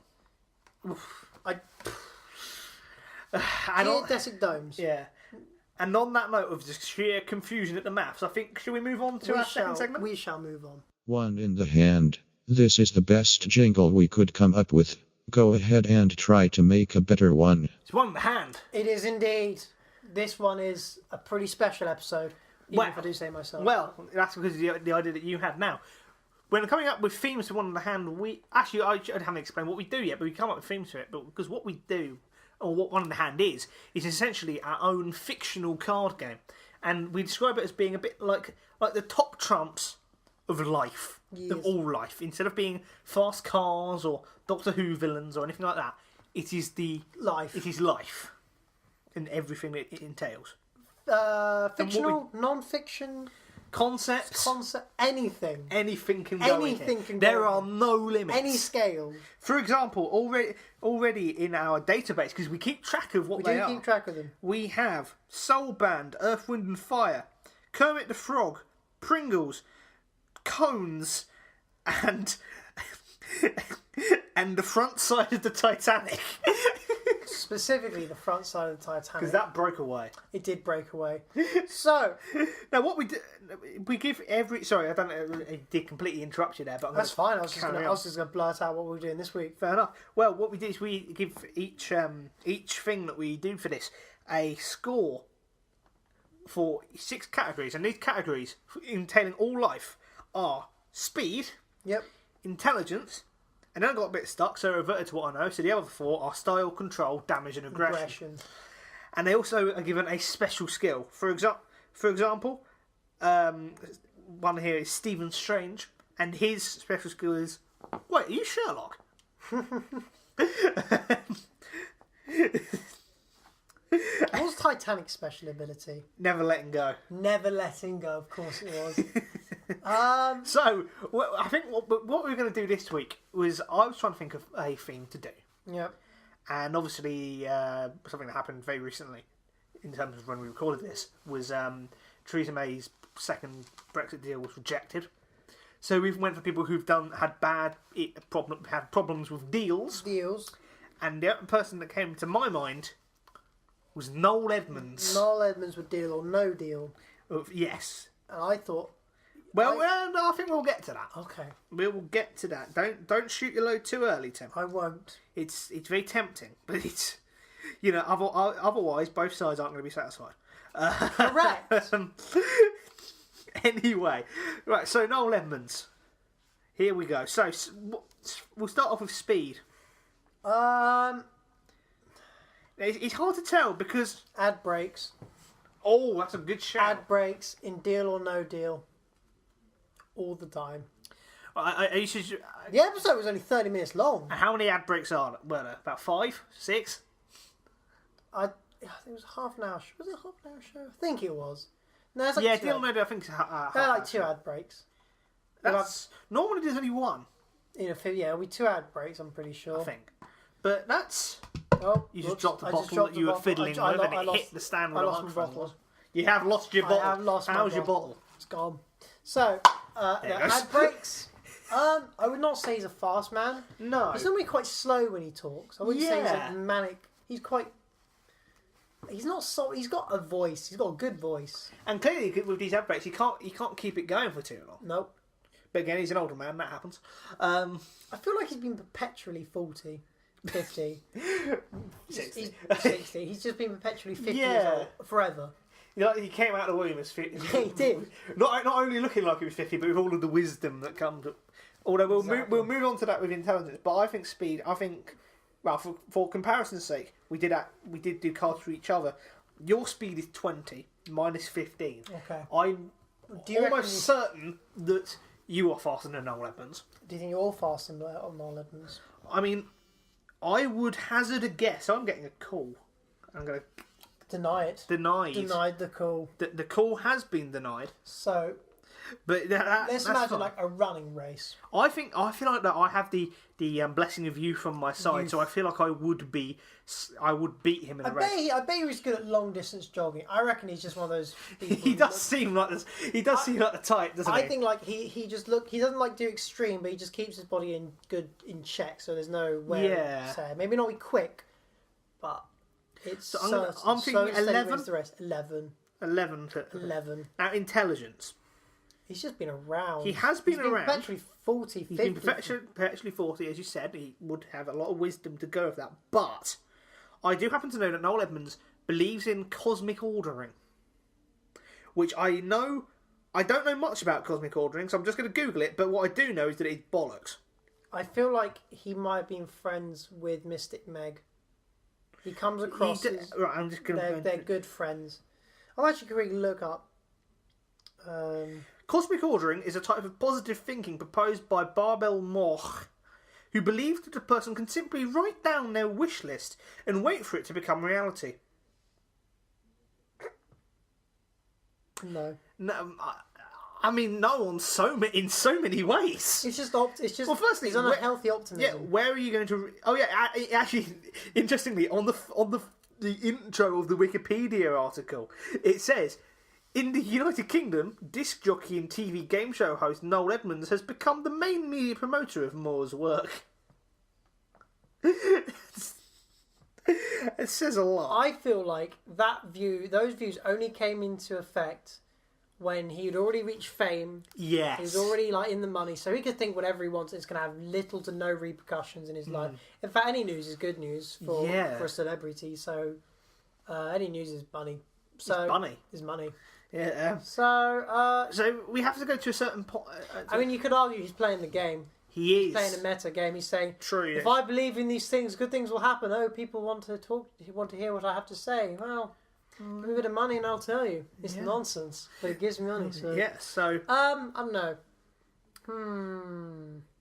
geodesic domes. Yeah. And on that note of just sheer confusion at the maths, I think should we move on to our second segment? We shall move on. One in the hand. This is the best jingle we could come up with. Go ahead and try to make a better one. It's one in the hand. It is indeed. This one is a pretty special episode. Even if I do say it myself. Well, that's because of the idea that you had now. When coming up with themes for One in the Hand, I haven't explained what we do yet, but we come up with themes for it. But because what we do, or what One in the Hand is essentially our own fictional card game, and we describe it as being a bit like the top trumps of life, of all life. Instead of being fast cars or Doctor Who villains or anything like that, it is life. It is life, and everything that it entails. Fictional, non-fiction. Concepts, anything can go. Anything can go. There are no limits. Any scale. For example, already in our database, because we keep track of what they are. We do keep track of them. We have Soul Band, Earth, Wind and Fire, Kermit the Frog, Pringles, Cones, and the front side of the Titanic. Specifically the front side of the Titanic. Because that broke away. It did break away. So... Now, what we do... We give every... Sorry, I did completely interrupt you there, but that's fine. I was just going to blurt out what we're doing this week. Fair enough. Well, what we do is we give each thing that we do for this a score for 6 categories. And these categories, entailing all life, are speed... Yep. Intelligence... And then I got a bit stuck, so I reverted to what I know. So the other 4 are style, control, damage, and aggression. And they also are given a special skill. For example, one here is Stephen Strange, and his special skill is... Wait, are you Sherlock? What was Titanic's special ability? Never letting go. Never letting go, of course it was. So, I think what we were going to do this week was I was trying to think of a theme to do. Yep. And obviously, something that happened very recently, in terms of when we recorded this, was Theresa May's second Brexit deal was rejected. So we went for people who've had problems with deals. And the other person that came to my mind was Noel Edmonds. Noel Edmonds would deal or no deal. Yes. And I thought... Well, no, I think we'll get to that. Okay. We will get to that. Don't shoot your load too early, Tim. I won't. It's very tempting, but it's... otherwise, both sides aren't going to be satisfied. Correct. Anyway. Right, so Noel Edmonds. Here we go. So, we'll start off with speed. It's hard to tell because... Ad breaks. Oh, that's a good shout. Ad breaks in Deal or No Deal. All the time. The episode was only 30 minutes long. How many ad breaks were there? About 5? 6? I think it was half an hour. Was it a half an hour show? I think it was. No, it's like yeah, Deal or No Deal, I think it's they're like 2 ad breaks. Normally there's only 1. It'll be 2 ad breaks, I'm pretty sure. I think. But that's... Oh, you just dropped a bottle that you were fiddling with and it hit the stand with a microphone. You have lost your bottle. I have lost How's your bottle? It's gone. So, ad breaks. I would not say he's a fast man. No. He's normally quite slow when he talks. I wouldn't say he's like manic. He's quite... He's not so... He's got a voice. He's got a good voice. And clearly with these ad breaks, he can't keep it going for too long. Nope. But again, he's an older man. That happens. I feel like he's been perpetually 40. 50. 60. He's 60. He's just been perpetually 50 years old. Forever. He came out of the womb as 50. Yeah, he did. Not only looking like he was 50, but with all of the wisdom that comes. Although we'll move on to that with intelligence. But I think speed. Well, for comparison's sake, we did do cards for each other. Your speed is 20, mine is 15. Okay. I'm almost certain that you are faster than Noel Edmonds. Do you think you're all faster than Noel Edmonds? I mean, I would hazard a guess. I'm getting a call. I'm going to deny it. Denied the call. The call has been denied. So, but let's imagine like a running race. I feel like that I have the blessing of you from my side, so I feel like I would beat him in a race. I bet he's good at long distance jogging. I reckon he's just one of those people. He does seem like this. He does seem like the type, doesn't he? I think like he doesn't like do extreme, but he just keeps his body in check, so there's no wear and tear. Maybe not be quick, but it's I'm thinking 11. The rest 11. 11. Now intelligence. He's just been around. He has been around. Perpetually 40, 50. He's been perpetually 40, as you said. He would have a lot of wisdom to go with that. But I do happen to know that Noel Edmonds believes in cosmic ordering, which I don't know much about cosmic ordering, so I'm just going to Google it, but what I do know is that it's bollocks. I feel like he might have been friends with Mystic Meg. He comes across Right, I'm just going to... They're good friends. I'm actually going to look up... Cosmic ordering is a type of positive thinking proposed by Barbel Moch, who believes that a person can simply write down their wish list and wait for it to become reality. No. No, I mean, no, in so many ways. It's just Well, firstly, he's on a healthy optimism. Yeah, where are you going to? Oh yeah, actually, interestingly, on the intro of the Wikipedia article, it says, in the United Kingdom, disc jockey and TV game show host Noel Edmonds has become the main media promoter of Moore's work. It says a lot. I feel like those views only came into effect when he had already reached fame. Yes. He was already in the money, so he could think whatever he wants. It's going to have little to no repercussions in his life. In fact, any news is good news for a celebrity. So any news is money. So is money. Yeah. So we have to go to a certain point. I mean, you could argue he's playing the game. He's playing a meta game. He's saying, "True. If I believe in these things, good things will happen. Oh, people want to talk, want to hear what I have to say. Well, give me a bit of money and I'll tell you. It's nonsense, but it gives me money. So So I don't know.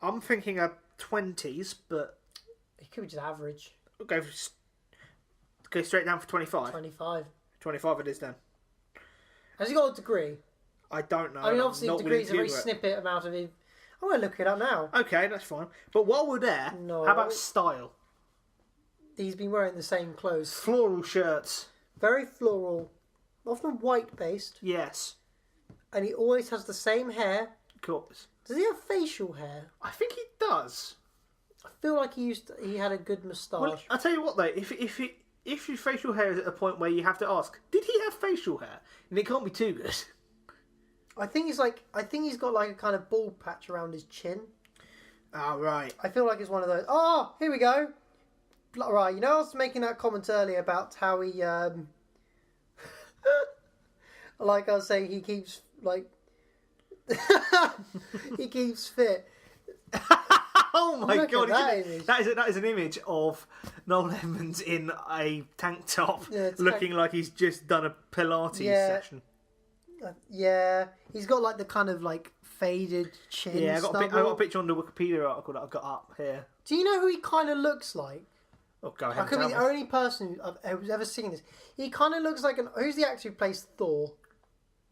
I'm thinking a 20s, but It could be just average. we'll go straight down for 25. 25. 25 it is then. Has he got a degree? I don't know. I mean, I'm obviously, not degrees willing a to very do it. snippet amount of it. I'm going to look it up now. Okay, that's fine. But while we're there, No. how about style? He's been wearing the same clothes. Floral shirts. Very floral. Often white based. Yes. And he always has the same hair. Of course. Does he have facial hair? I think he does. I feel like he had a good moustache. Well, I'll tell you what though, if your facial hair is at a point where you have to ask, did he have facial hair? And it can't be too good. I think he's got like a kind of bald patch around his chin. Oh, right. I feel like it's one of those. Oh, here we go. Right, you know, I was making that comment earlier about how he, like I was saying, he keeps he keeps fit. Oh my Look god! at that image. That is an image of Noel Edmonds in a tank top, looking like he's just done a Pilates session. Yeah, he's got like the kind of like faded chin. Yeah, I got a picture on the Wikipedia article that I've got up here. Do you know who he kind of looks like? Oh, go ahead. I could be the only person who's ever seen this. He kind of looks like who's the actor who plays Thor?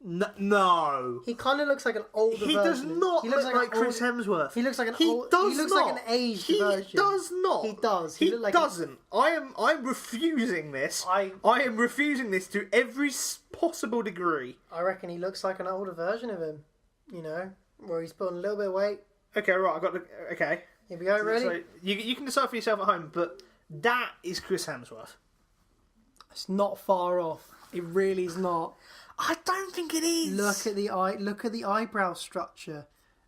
No. He kind of looks like an older version. He does not look like Chris Hemsworth. He looks like an He old. does He looks not. like an aged He version. does not. He does. He looked like doesn't. I'm refusing this. I am refusing this to every possible degree. I reckon he looks like an older version of him. You know, where he's put on a little bit of weight. Okay, right. I got the. Okay. Here we go. Ready? So you can decide for yourself at home, but that is Chris Hemsworth. It's not far off. It really is not. I don't think it is. Look at the eyebrow structure.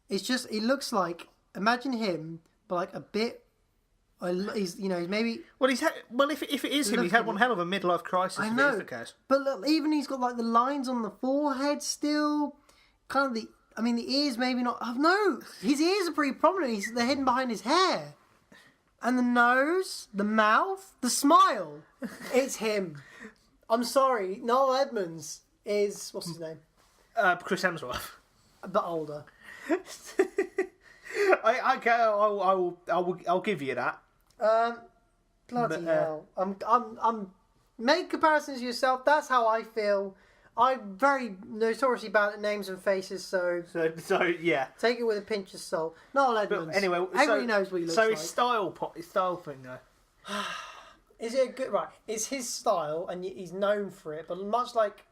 It's just. It looks like. Imagine him, but like a bit. He's maybe. Well, if it is him, he's had one hell of a midlife crisis. I know. If it is the case. But look, even he's got like the lines on the forehead still. Kind of the. I mean, the ears maybe not. Oh, no, his ears are pretty prominent. They're hidden behind his hair. And the nose, the mouth, the smile. It's him. I'm sorry, Noel Edmonds is what's his name? Chris Hemsworth. But older. I'll give you that. Bloody hell! I'm make comparisons to yourself. That's how I feel. I'm very notoriously bad at names and faces, so yeah. Take it with a pinch of salt. Noel Edmonds. But anyway, everybody knows what he looks like. So his style thing though. Is it a good right? It's his style, and he's known for it. But much like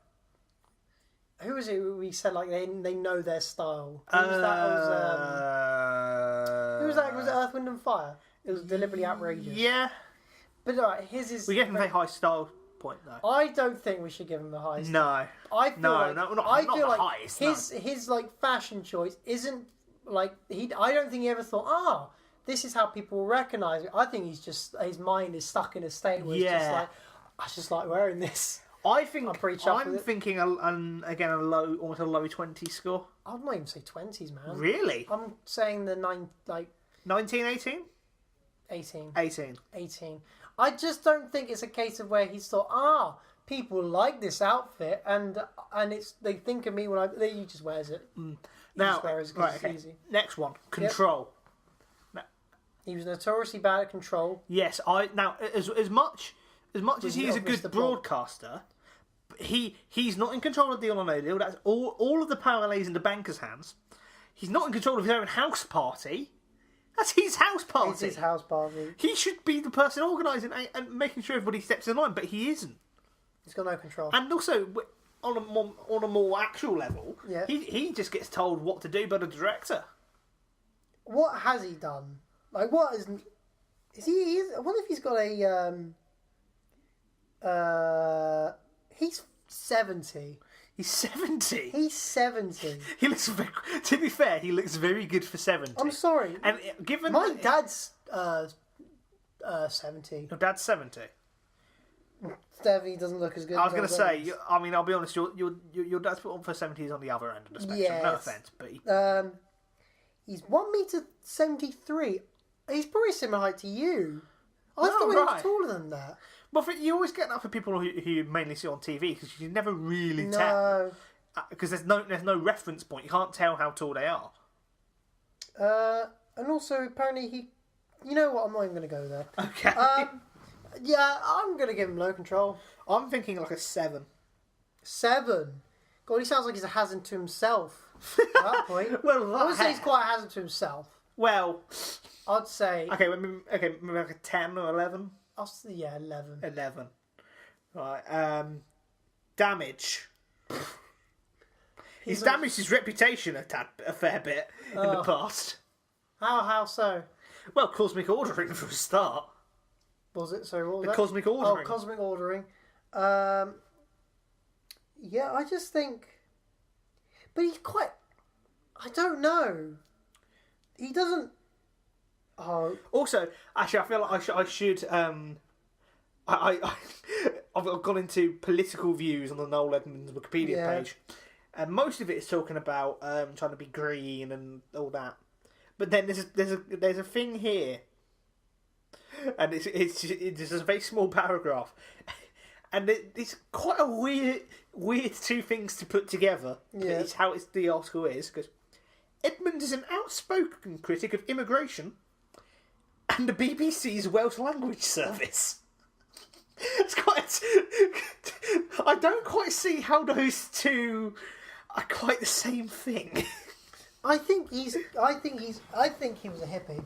who was it? We said like they know their style. Who was that? Was it Earth, Wind and Fire? It was deliberately outrageous. Yeah. But right, his is. We give him a high style point though. I don't think we should give him the highest. No. I feel like highest, his like fashion choice isn't like I don't think he ever thought this is how people will recognise me. I think he's just his mind is stuck in a state where it's just like I just like wearing this. I'm pretty chuffed with it. thinking again almost a low 20 score. I'd not even say 20s, man. Really? I'm saying the 19, 18? 18. 18. 18. I just don't think it's a case of where he's thought, people like this outfit, and they think of me when he just wears it. Now, wears it 'cause right, it's okay. easy. Next one, Control. He was notoriously bad at Control. Yes, as much as he is a good Mr. broadcaster, he's not in control of Deal or No Deal. That's all of the power lays in the banker's hands. He's not in control of his own house party. That's his house party. It's his house party. He should be the person organising and making sure everybody steps in line, but he isn't. He's got no control. And also, on a more actual level, Yeah. he just gets told what to do by the director. What has he done? Like, what is he? I wonder if he's got a. He's 70. He's 70. He's 70. He looks. To be fair, he looks very good for 70. I'm sorry. And given My dad's 70. Your dad's 70. Definitely doesn't look as good. I was as going to our say. dads. I mean, I'll be honest. Your dad's put on for 70s on the other end of the spectrum. Yes. No offense, but He's 1 meter 73. He's probably similar height to you. I thought he was right. taller than that. Well, you always get that for people who you mainly see on TV because you never really tell. No. Because there's no reference point. You can't tell how tall they are. And also, apparently he... You know what, I'm not even going to go there. Okay. Yeah, I'm going to give him low control. I'm thinking like a 7. 7. God, he sounds like he's a hazard to himself at that point. Well, I would say he's quite a hazard to himself. Well, I'd say... okay, maybe like a 10 or 11. I'll say, 11. 11. Right. Damage. He's damaged his reputation a fair bit in the past. How so? Well, cosmic ordering for a start. Was it? Sorry, what was The that? cosmic ordering. Oh, cosmic ordering. Yeah, I just think... But he's quite... I don't know. He doesn't... Oh. Also, actually, I feel like I should. I've gone into political views on the Noel Edmonds Wikipedia page, and most of it is talking about trying to be green and all that. But then there's a thing here, and it's just a very small paragraph, and it's quite a weird two things to put together. Yeah. It's how the article is because Edmonds is an outspoken critic of immigration and the BBC's Welsh language service. It's quite. I don't quite see how those two are quite the same thing. I think he was a hippie.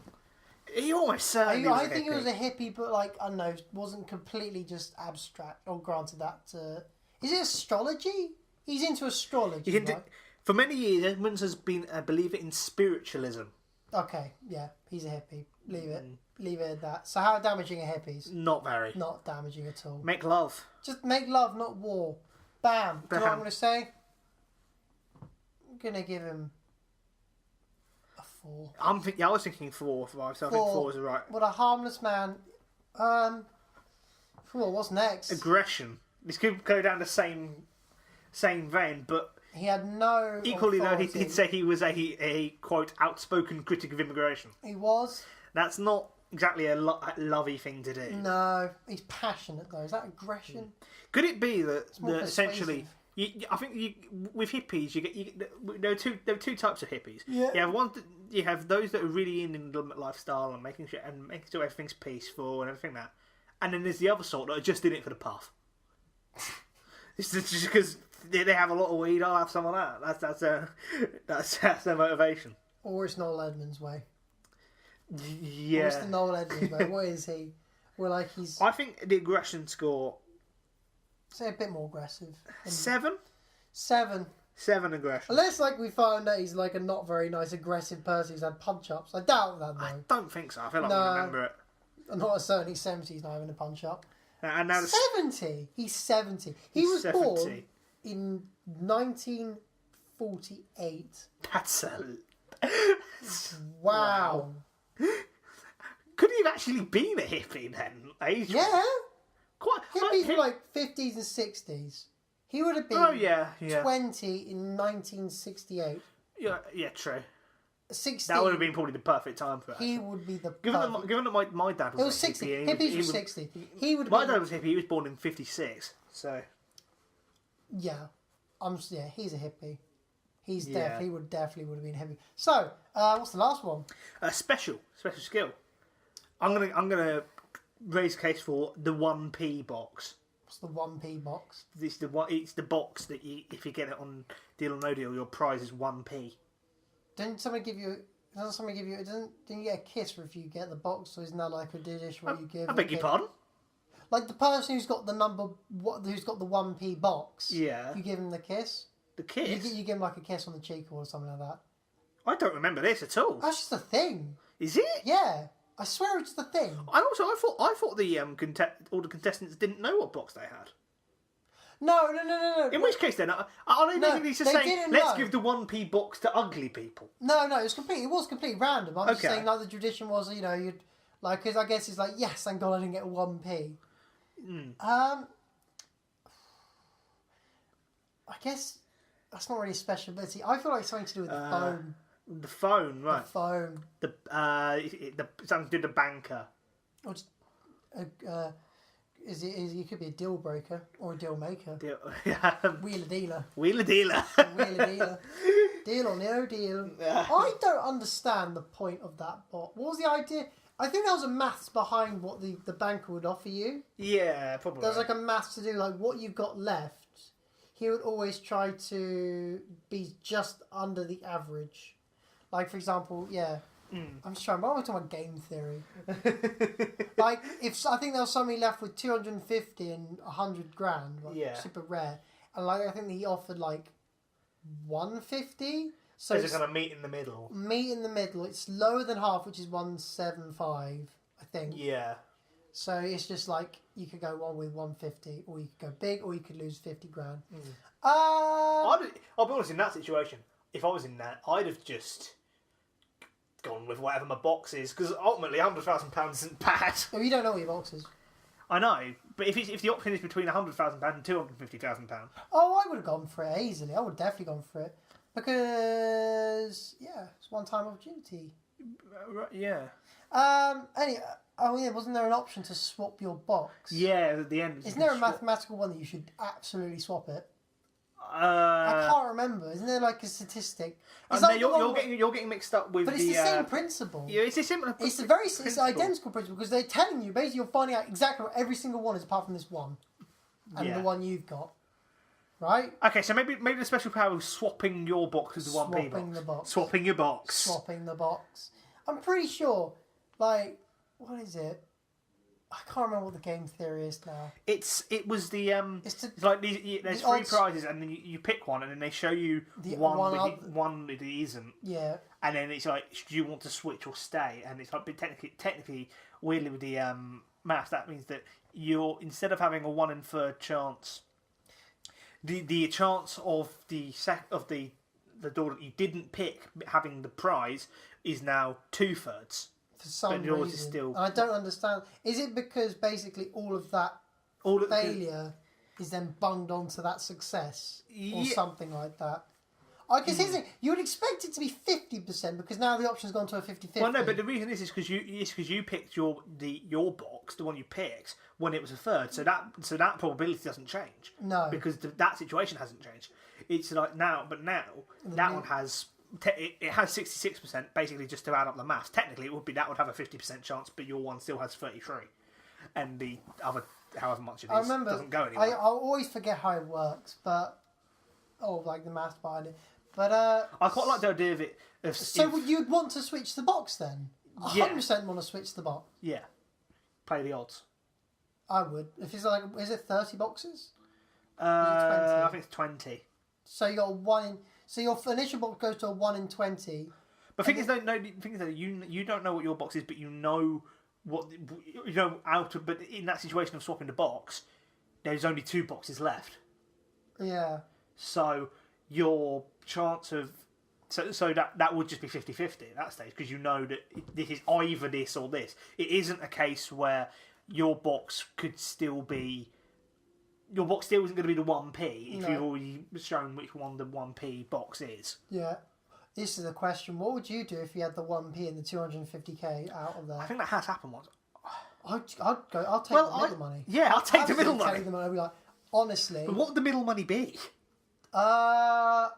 He almost certainly was I a think he hippie. was a hippie, but like I don't know, wasn't completely just abstract. Or granted that. Is it astrology? He's into astrology. Right? For many years, Edmonds has been a believer in spiritualism. Okay, yeah, he's a hippie. Leave it at that. So how damaging are hippies? Not very. Not damaging at all. Make love. Just make love, not war. Bam. Do you know what I'm going to say? I'm going to give him a 4. I was thinking 4 or 5, so I think 4 is right. What a harmless man. What's next? Aggression. This could go down the same vein, but he had no equally though authority. he'd say he was a quote outspoken critic of immigration. He was. That's not exactly a lovey thing to do. No, he's passionate though. Is that aggression? Could it be that more essentially, I think with hippies, there are two types of hippies. Yeah. You have those that are really in the lifestyle and making sure everything's peaceful and everything that, and then there's the other sort that are just in it for the puff. It's just because they have a lot of weed. I'll have some of that. That's their motivation. Or it's Noel Edmonds' way. Yeah. What's the Noel Edmonds way? What is he? Well, like he's... I think the aggression score... Say a bit more aggressive. 7? 7. 7 aggression. Unless, like, we found that he's, like, a not very nice aggressive person who's had punch-ups. I doubt that, though. I don't think so. I feel like I remember it. Not certainly 70, he's not having a punch-up. And now 70? He's 70. He was 70. born in 1948. That's a... Wow. Could he have actually been a hippie then? Yeah. Quite. Hippies were like 50s and 60s. He would have been 20 in 1968. Yeah, true. 60. That would have been probably the perfect time for it. He would be the given that my dad was, it was 60. Hippies were 60. He would. My dad was hippie. He was born in 56. So. Yeah, he's a hippie. He would definitely have been hippie. So, what's the last one? Special skill. I'm gonna raise a case for the 1p box. What's the 1p box? It's the box that if you get it on Deal or No Deal, your prize is 1p. Didn't somebody give you? Didn't you get a kiss if you get the box? Or isn't that like a dish where you give? I beg your pardon. Like the person who's got the who's got the 1p box. Yeah. You give him the kiss. The kiss. You give him like a kiss on the cheek or something like that. I don't remember this at all. That's just a thing. Is it? Yeah, I swear it's the thing. And also, I thought the all the contestants didn't know what box they had. No. In which case, then, are they basically just saying, let's give the 1p box to ugly people? No, it was completely random. I'm just saying, like, the tradition was, you'd, like, because I guess it's like, yes, thank God I didn't get 1p. I guess that's not really a special ability. I feel like something to do with the phone. The phone, right. The phone. Something to do with the banker. Or just, you could be a deal breaker or a deal maker. Wheeler dealer. Wheeler dealer. Wheeler dealer. Deal or no deal. I don't understand the point of that bot. What was the idea? I think there was a maths behind what the banker would offer you. Yeah, probably. There was like a maths to do, like what you've got left. He would always try to be just under the average. Like, for example, I'm just trying. I'm talking about game theory. Like, I think there was somebody left with 250 and 100 grand, like, super rare, and like I think he offered like 150. So it's kind of meet in the middle. Meet in the middle. It's lower than half, which is 175, I think. Yeah. So it's just like you could go one with 150, or you could go big, or you could lose 50 grand. I'll be honest, in that situation, if I was in that, I'd have just gone with whatever my box is, because ultimately £100,000 isn't bad. Well, you don't know what your box is. I know, but if the option is between £100,000 and £250,000, oh, I would have gone for it easily. I would have definitely gone for it because it's one-time opportunity. Yeah. Wasn't there an option to swap your box? Yeah, at the end. Isn't there a mathematical one that you should absolutely swap it? I can't remember. Isn't there like a statistic? You're getting mixed up with. But it's the same principle. Yeah, it's a similar. It's it's identical principle because they're telling you basically you're finding out exactly what every single one is apart from this one, and the one you've got, right? Okay, so maybe the special power is swapping your box with the 1p box. Swapping your box. Swapping the box. I'm pretty sure. Like, what is it? I can't remember what the game theory is now. It's like there's three prizes and then you pick one and then they show you one that isn't. Yeah. And then it's like, do you want to switch or stay? And it's like, but technically, weirdly with the maths, that means that you're, instead of having a 1 in 3rd chance, the chance of the door that you didn't pick having the prize is now 2/3. For some reason. I don't understand. Is it because basically all of that failure is then bunged onto that success? Or something like that? I guess you would expect it to be 50% because now the option's gone to a 50-50. Well, no, but the reason is because you picked your box, the one you picked, when it was a 3rd. So that probability doesn't change. No. Because that situation hasn't changed. It's like now one has... It has 66%, basically just to add up the maths. Technically, that would have a 50% chance, but your one still has 33, and the other, however much it is, doesn't go anywhere. I always forget how it works, but like the maths behind it. But I quite like the idea of it. You'd want to switch the box then? 100% want to switch the box. Yeah, play the odds. I would. If it's like, is it 30 boxes? I think it's 20. So you got a 1 in. So your initial box goes to a 1 in 20. But the thing is that you don't know what your box is, but you know what But in that situation of swapping the box, there's only 2 boxes left. Yeah. So your chance of so that would just be 50-50 at that stage because you know that this is either this or this. It isn't a case where your box could still be your box still isn't going to be the 1p if No. you've already shown which one the 1p box is. Yeah. This is a question. What would you do if you had the 1p and the 250k out of I there? think that has happened once. I'll go. I'll take the middle money. Yeah, I'll take the middle Absolutely money. take the money. I'll be like, honestly, But what would the middle money be? I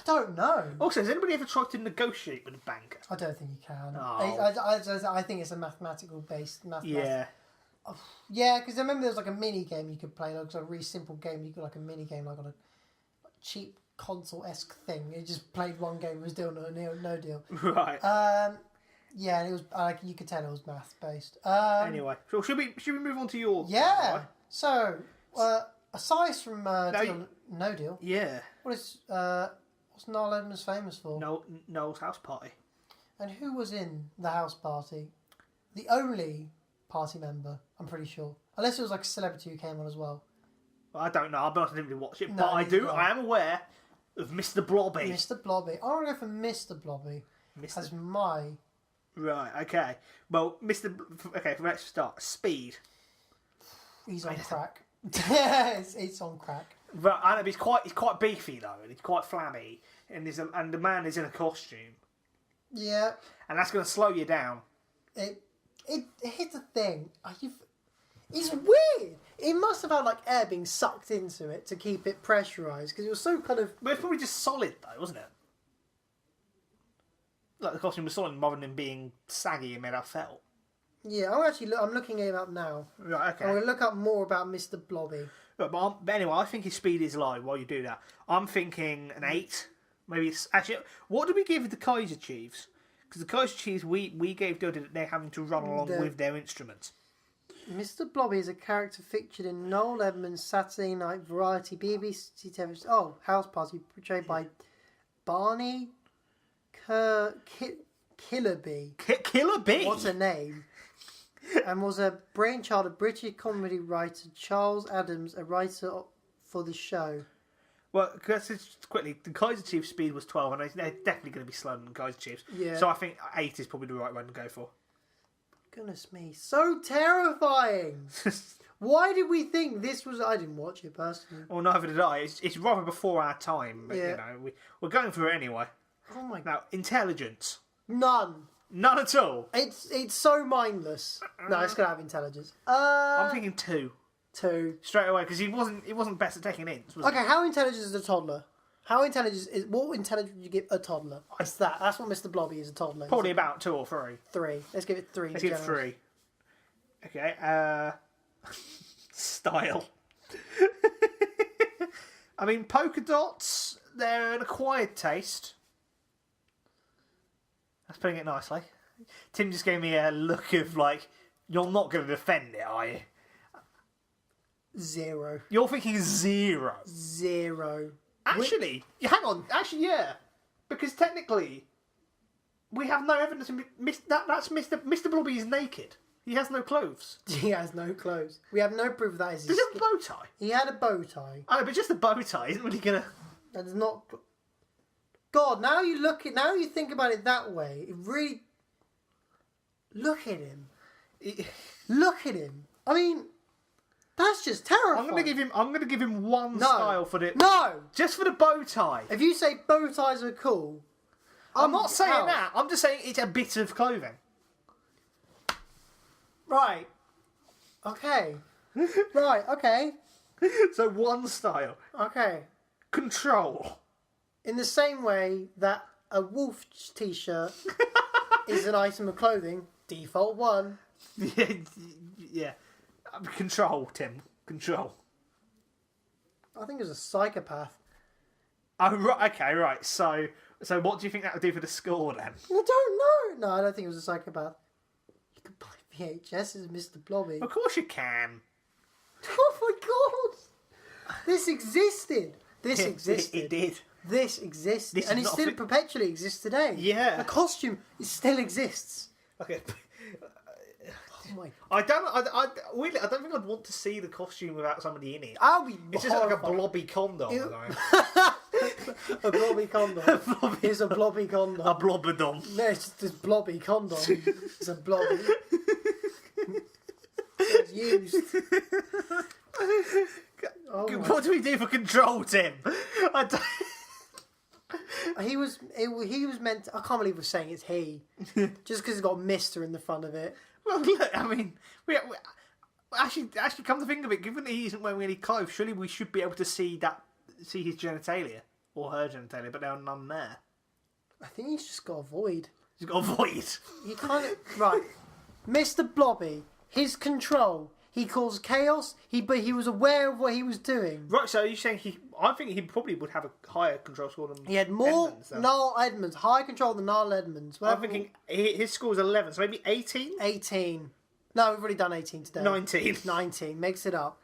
don't know. Also, has anybody ever tried to negotiate with a banker? I don't think you can. Oh. I think it's a mathematical based. Yeah. Yeah, because I remember there was like a mini game you could play, like a really simple game. You could like a mini game, like on a cheap console-esque thing. You just played one game, it was deal no deal. Right. Yeah, and it was like you could tell it was math based. Anyway, so should we move on to your? Yeah. Right? So, aside from deal, no deal, Yeah. what's Noel Edmonds famous for? Noel's house party. And who was in the house party? The only party member, I'm pretty sure. Unless it was like a celebrity who came on as well. Well, I don't know. I didn't really watch it, No, but I neither do. did I am aware of Mr. Blobby. Mr. Blobby. I want to go for Mr. Blobby as my... Right. Okay. Well, Okay. Let's start. Speed. He's on crack. Yeah, it's on crack. But I know he's quite beefy though, and he's quite flammy, and the man is in a costume, Yeah. and that's going to slow you down. Here's the thing. It's weird. It must have had like air being sucked into it to keep it pressurised because it was so kind of. But it's probably just solid though, wasn't it? Like the costume was solid rather than being saggy and made out of felt. Yeah, I'm looking him up now. Right. Okay. I'm going to look up more about Mr. Blobby. But anyway, I think his speed is low while you do that. I'm thinking an 8. Maybe it's... Actually, what did we give the Kaiser Chiefs? Because the Kaiser Chiefs, we gave that they're having to run along with their instruments. Mr. Blobby is a character featured in Noel Edmonds' Saturday Night Variety BBC television... Oh, House Party, portrayed by Barney Killer Bee. Killer Bee? What's her name? And was a brainchild of British comedy writer Charles Adams, a writer for the show. Well, just quickly, the Kaiser Chiefs' speed was 12, and they're definitely going to be slower than the Kaiser Chiefs. Yeah. So I think 8 is probably the right one to go for. Goodness me, so terrifying! Why did we think this was... I didn't watch it personally. Well, neither did I. It's rather before our time. But, Yeah. You know, we're going for it anyway. Oh my god. Now, intelligence. None. None at all. It's so mindless. No, it's gonna have intelligence. I'm thinking 2. 2. Straight away, because he wasn't best at taking hints, was Okay, how intelligent is a toddler? What intelligence would you give a toddler? It's that. That's what Mr. Blobby is, a toddler. Probably about 2 or 3. 3. Let's give it 3. Let's give it 3. Okay, style. I mean, polka dots, they're an acquired taste. That's putting it nicely. Tim just gave me a look of like, you're not going to defend it, are you? 0. You're thinking 0. 0. Actually, hang on. Actually, yeah. Because technically, we have no evidence. That's Mr. Blobby is naked. He has no clothes. He has no clothes. We have no proof of that. Does he have a bow tie? He had a bow tie. I know, but just a bow tie isn't really gonna. That is not. God, now you think about it that way. It really. Look at him. Look at him. I mean, that's just terrifying. I'm gonna give him one style for the. No. Just for the bow tie. If you say bow ties are cool, I'm not saying out. that. I'm just saying it's a bit of clothing. Right. Okay. Right. Okay. So one style. Okay. Control. In the same way that a wolf t-shirt is an item of clothing, default 1. Yeah. Control, Tim. Control. I think it was a psychopath. Oh, right. Okay, right. So what do you think that would do for the score then? I don't know. No, I don't think it was a psychopath. You could buy VHSs of Mr. Blobby. Of course you can. Oh my god! This existed. This existed. It did. This existed. This and is it not still perpetually exists today. Yeah. The costume, it still exists. Okay. Oh my... I weirdly, I don't think I'd want to see the costume without somebody in it. I'll be It's just like a horrified. blobby condom. A blobby condom. It's a blobby condom. A blobberdom. No, it's just this blobby condom. It's a blobby. It's used. Oh my. What do we do for control, Tim? I don't... He was meant to, I can't believe we're saying it's he. Just because it's got Mr. in the front of it. Well, look, I mean, we actually come to think of it, given that he isn't wearing any clothes, surely we should be able to see his genitalia or her genitalia, but there are none there. I think he's just got a void. He's got a void. He kind of right, Mr. Blobby. His control. He caused chaos. But he was aware of what he was doing. Right. So you're saying I think he probably would have a higher control score than He had more Edmonds, though. Niall Edmonds, high control than Niall Edmonds. I'm thinking his score is 11, so maybe 18? 18. No, we've already done 18 today. 19. 19. Makes it up.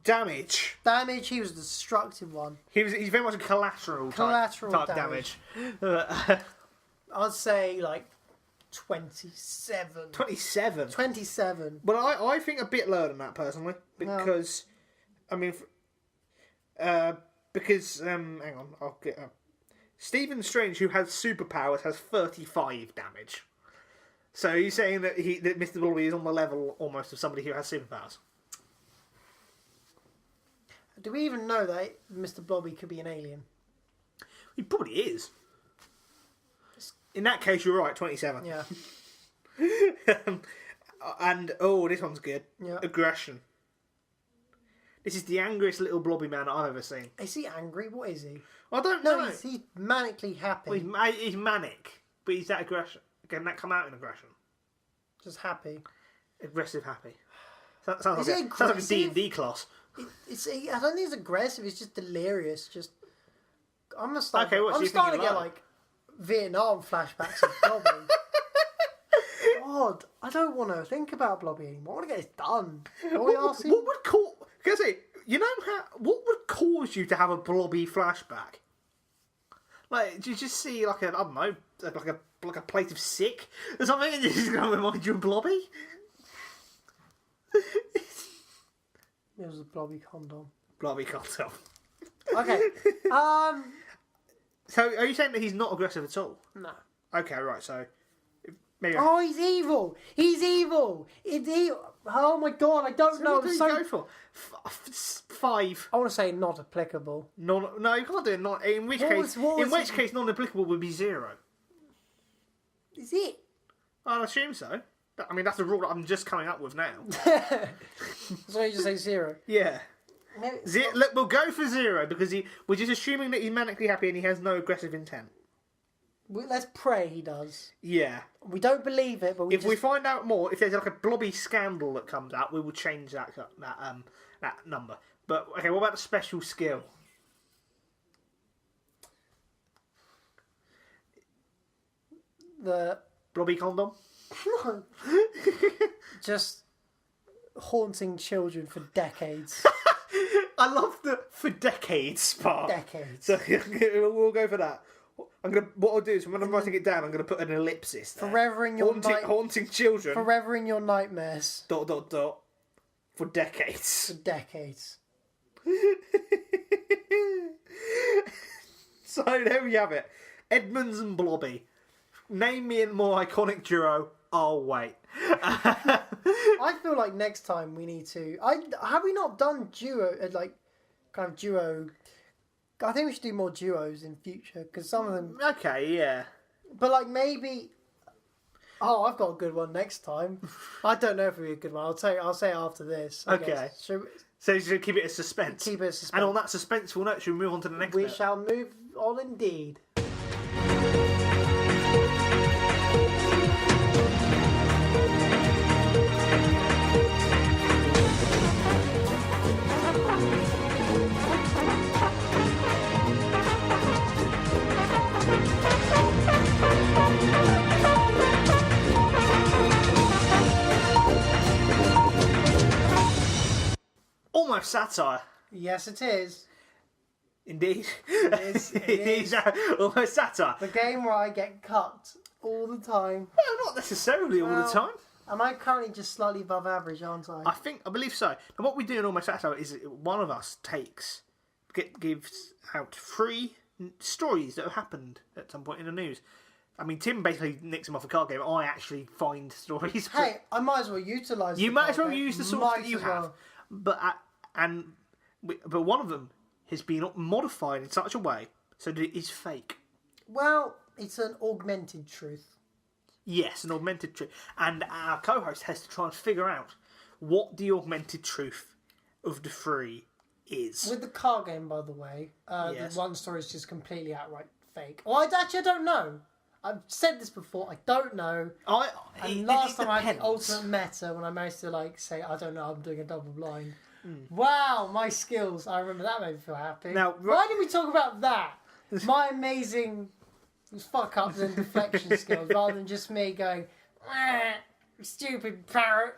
Damage. Damage, he was the destructive one. He's very much a collateral type damage. I'd say like 27. 27. 27. Well, I think a bit lower than that personally, because I mean, hang on, I'll get up. Stephen Strange, who has superpowers, has 35 damage. So you're saying that Mr. Blobby is on the level almost of somebody who has superpowers? Do we even know that Mr. Blobby could be an alien? He probably is. In that case, you're right. 27. Yeah. And this one's good. Yeah. Aggression. This is the angriest little blobby man I've ever seen. Is he angry? What is he? I don't know. No, he's manically happy. Well, he's manic, but he's that aggression. Can that come out in aggression? Just happy. Aggressive, happy. Sounds Is like he a aggressive? D&D class. I don't think it's aggressive. It's just delirious. I'm starting Okay, what, so I'm you starting think to you get like Vietnam flashbacks of Blobby. God, I don't want to think about Blobby anymore. I want to get this done. What would cause? Can I say? You know what would cause you to have a blobby flashback? Like, do you just see like I don't know, like a plate of sick or something, and it's just going to remind you of Blobby? It was a Blobby condom. Blobby can't tell. Okay. So, are you saying that he's not aggressive at all? No. Okay, right. So, maybe. Oh, he's evil. He's evil. Oh my God, I don't know. What do you go for? 5. I want to say not applicable. No, you can't do it. Not in which case, non-applicable would be 0. Is it? I'd assume so. I mean, that's the rule that I'm just coming up with now. So you just say 0. Yeah. Look, we'll go for 0 because we're just assuming that he's manically happy and he has no aggressive intent. Let's pray he does. Yeah. We don't believe it, but we find out more, if there's like a blobby scandal that comes out, we will change that number. But okay, what about the special skill? The blobby condom? Just haunting children for decades. I love the for decades part. Decades. So we'll go for that. What I'll do is when I'm writing it down, I'm going to put an ellipsis there. Forever in your haunting children. Forever in your nightmares. ... For decades. For decades. So there we have it. Edmonds and Blobby. Name me a more iconic duo. I'll wait. I feel like next time we need to... have we not done duo, kind of duo... I think we should do more duos in future, because some of them... Okay, yeah. But like maybe... Oh, I've got a good one next time. I don't know if it'll be a good one. I'll say it after this. Okay. So you should keep it a suspense. Keep it a suspense. And on that suspenseful note, should we move on to the next bit? We shall move on indeed. Almost satire. Yes, it is. Indeed. It is. It is. Almost satire. The game where I get cut all the time. Well, not necessarily all the time. Am I currently just slightly above average, aren't I? I believe so. And what we do in Almost Satire is one of us gives out 3 stories that have happened at some point in the news. I mean, Tim basically nicks them off a card game. I actually find stories. Hey, I might as well utilise. You might as well use the source that you have. But and but one of them has been modified in such a way so that it is fake. Well, it's an augmented truth. Yes, an augmented truth. And our co-host has to try and figure out what the augmented truth of the three is. With the car game, by the way, Yes. the one story is just completely outright fake. Oh, I don't know. I've said this before. I don't know. Last time I had the ultimate meta when I managed to say, I don't know, I'm doing a double blind. Wow, my skills. I remember that made me feel happy. Now, why did we talk about that? My amazing fuck ups and deflection skills, rather than just me going, stupid parrot.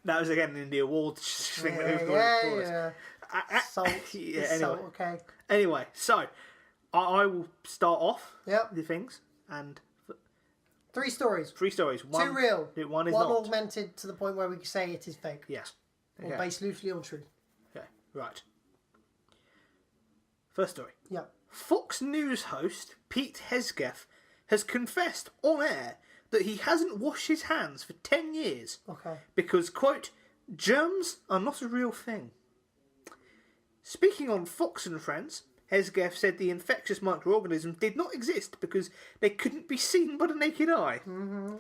That was again in the awards thing that we've got. Yeah. Salt. Anyway. Salt, okay. Anyway, so I will start off Yep. the things and 3 stories. 3 stories. 2 real. One is one not. augmented to the point where we can say it is fake. Yes. Or based loosely on truth. Okay. Right. First story. Yep. Fox News host Pete Hesgeth has confessed on air that he hasn't washed his hands for 10 years Okay. because, quote, germs are not a real thing. Speaking on Fox and Friends, Hesgeth said the infectious microorganisms did not exist because they couldn't be seen by the naked eye. Mm-hmm.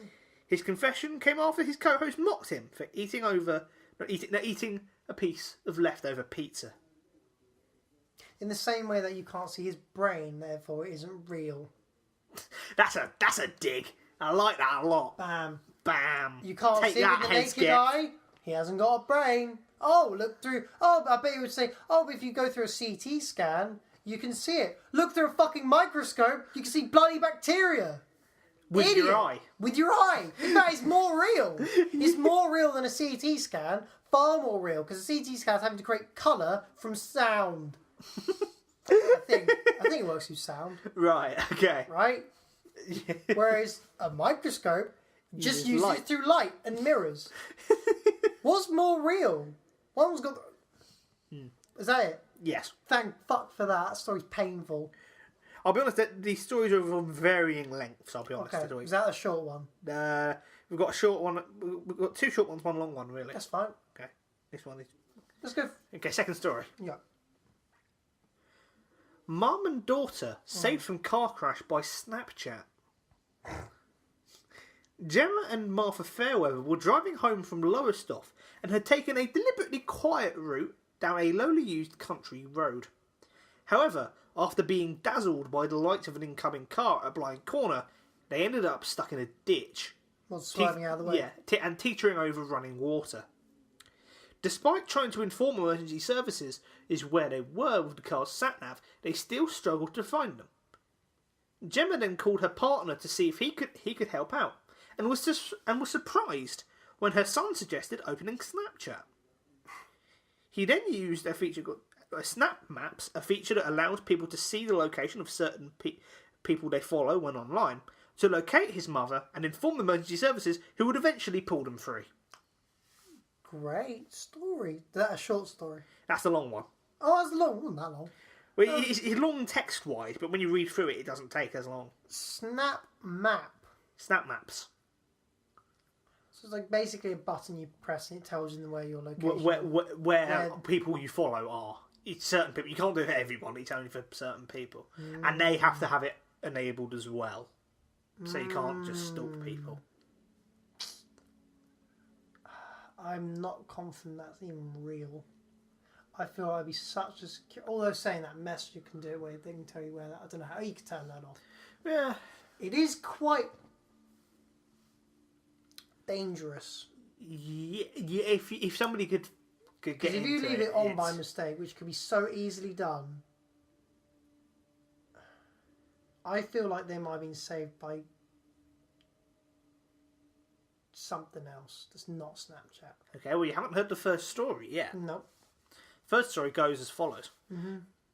His confession came after his co-host mocked him for eating a piece of leftover pizza. In the same way that you can't see his brain, therefore it isn't real. That's a dig. I like that a lot. Bam. Bam. You can't Take see that, with the naked Hesgeth. eye. He hasn't got a brain. Oh, look through. Oh, I bet you would say, oh, if you go through a CT scan, you can see it. Look through a fucking microscope, you can see bloody bacteria. With Idiot. your eye. With your eye. That is more real. It's more real than a CT scan. Far more real, because a CT scan is having to create colour from sound. I think it works through sound, Right, okay. right? Whereas a microscope just uses light. it through light and mirrors. What's more real? One's got... Is that it? Yes. Thank fuck for that. That story's painful. I'll be honest, the stories are of varying lengths, I'll be honest. Okay, is that a short one? We've got a short one, we've got 2 short ones, 1 long one, really. That's fine. Okay, this one is... Let's go. Okay, second story. Yeah. Mum and daughter saved from car crash by Snapchat. Gemma and Martha Fairweather were driving home from Lowestoft and had taken a deliberately quiet route down a lowly used country road. However, after being dazzled by the lights of an incoming car at a blind corner, they ended up stuck in a ditch. What's sliding out of the way? Yeah, and teetering over running water. Despite trying to inform emergency services is where they were with the car's sat-nav, they still struggled to find them. Gemma then called her partner to see if he could help out, and was surprised when her son suggested opening Snapchat. He then used a feature called Snap Maps, a feature that allows people to see the location of certain people they follow when online, to locate his mother and inform the emergency services, who would eventually pull them free. Great story. Is that a short story? That's the long one. Oh, that's long. It wasn't that long. Well, it's long text-wise, but when you read through it, it doesn't take as long. Snap Map. Snap Maps. So it's like basically a button you press and it tells you where your location Where people you follow are. It's certain people. You can't do it for everyone. It's only for certain people. And they have to have it enabled as well. So you can't just stalk people. I'm not confident that's even real. I feel I'd be such a... Although saying that Messenger can do it where they can tell you where that... I don't know how you can turn that off. Yeah. It is quite dangerous. Yeah, if somebody could get Because if you into leave it on it's- by mistake, which can be so easily done, I feel like they might have been saved by something else that's not Snapchat. Okay, well, you haven't heard the first story yet. No. First story goes as follows.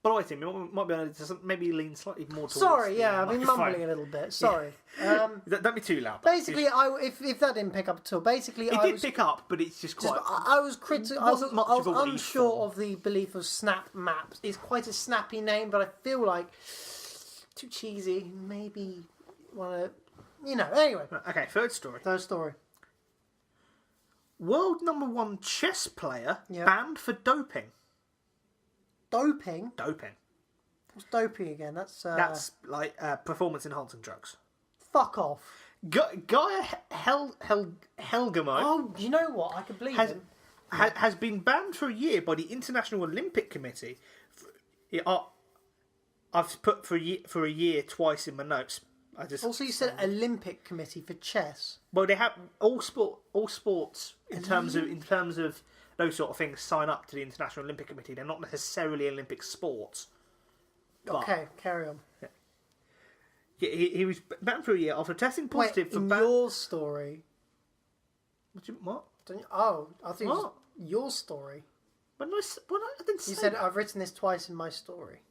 But I think we might be able to maybe lean slightly more towards Sorry, the yeah, I've been microphone. mumbling a little bit. Sorry. Don't be too loud. Basically, if that didn't pick up at all, basically It I did was pick up, but it's just quite... I was critical. I was wasn't much of a waveform. unsure of the belief of Snap Maps. It's quite a snappy name, but I feel like too cheesy. Maybe want to, Anyway, Okay, third story. third story. World #1 chess player Yeah. banned for doping. Doping? Doping. What's doping again? That's like performance enhancing drugs. fuck off. Guy Helgamo Oh, you know what? I can believe him. has been banned for a year by the International Olympic Committee. I've put for a year twice in my notes. Also, you said Olympic Committee for chess. Well, they have all sports in terms of those sort of things sign up to the International Olympic Committee. They're not necessarily Olympic sports. Okay, carry on. Yeah, he was banned for a year after testing positive for your story. What? I think it was your story. I didn't say You said that. I've written this twice in my story.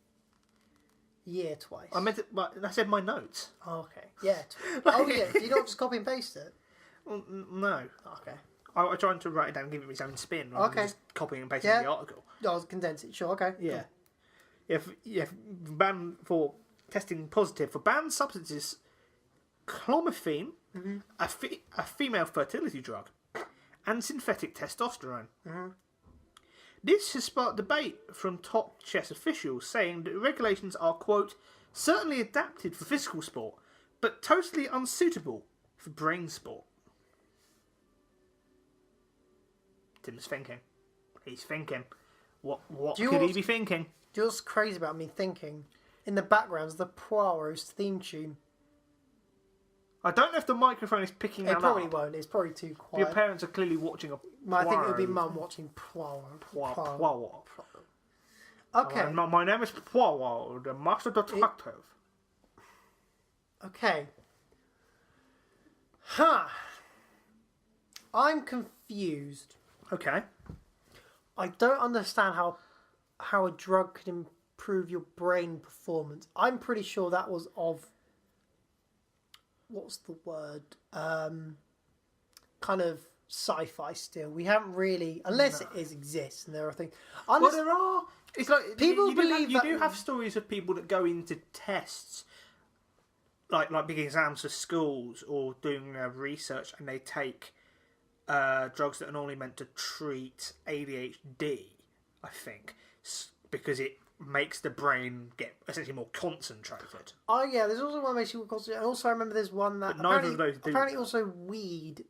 Yeah, twice. I said my notes. Oh, okay. Yeah. Yeah. Do you not just copy and paste it? Well, no. Okay. I tried to write it down and give it its own spin rather than just copying and pasting the article. I'll condense it. Sure. Okay. Yeah. If banned for testing positive for banned substances, clomiphene, a female fertility drug, and synthetic testosterone. Mm-hmm. This has sparked debate from top chess officials, saying that regulations are, quote, certainly adapted for physical sport, but totally unsuitable for brain sport. Tim's thinking. He's thinking. What could he be thinking? Do you know what's crazy about me thinking? In the background is the Poirot's theme tune. I don't know if the microphone is picking that It up. probably won't. It's probably too quiet. Your parents are clearly watching a I think it would be Mum watching Poirot. Poirot. Okay. My name is Poirot, the master detective. Okay. I'm confused. Okay. I don't understand how a drug could improve your brain performance. I'm pretty sure that was of... What's the word? Kind of sci-fi still. We haven't really... Unless it exists and there are things... Well, there are... It's like People you believe you do have stories of people that go into tests, like big exams for schools or doing research, and they take drugs that are normally meant to treat ADHD, I think, because it makes the brain get essentially more concentrated. Oh yeah, there's also one that makes you more concentrated. And also I remember there's one that But neither of those do. apparently also weed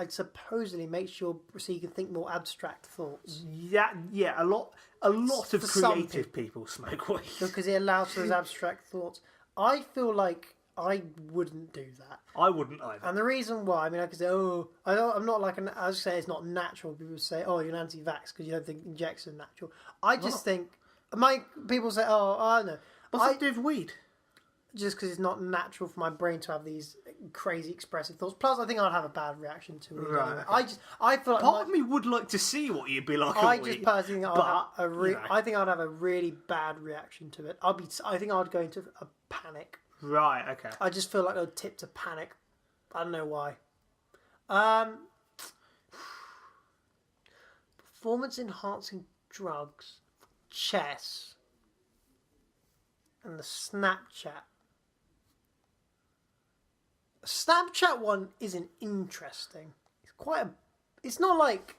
supposedly makes so you can think more abstract thoughts. Yeah, a lot of For some creative people smoke weed. Because it allows for those abstract thoughts. I feel like I wouldn't do that. I wouldn't either. And the reason why, I mean, I could say, I'm not like I just say it's not natural. People say, you're an anti-vax because you don't think injections are natural. I just think, people say, I don't know. What's that to do with weed? Just because it's not natural for my brain to have these crazy expressive thoughts. Plus, I think I'd have a bad reaction to it. Right. Anyway. I feel like Part of me would like to see what you'd be like. I just personally think but, I think I'd have a really bad reaction to it. I think I'd go into a panic. Right. Okay. I just feel like I'd tip to panic. I don't know why. Performance enhancing drugs, chess, and the Snapchat. The Snapchat one isn't interesting. It's not like...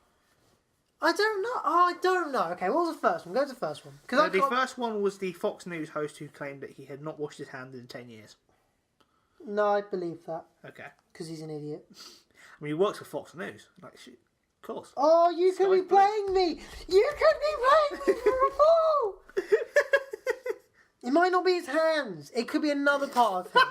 I don't know. I don't know. Okay, what was the first one? Go to the first one. The first one was the Fox News host who claimed that he had not washed his hands in 10 years. No, I believe that. Okay. Because he's an idiot. I mean, he works for Fox News. Like, shit, of course. Oh, you could be playing me! You could be playing me for a fool! It might not be his hands. It could be another part of him.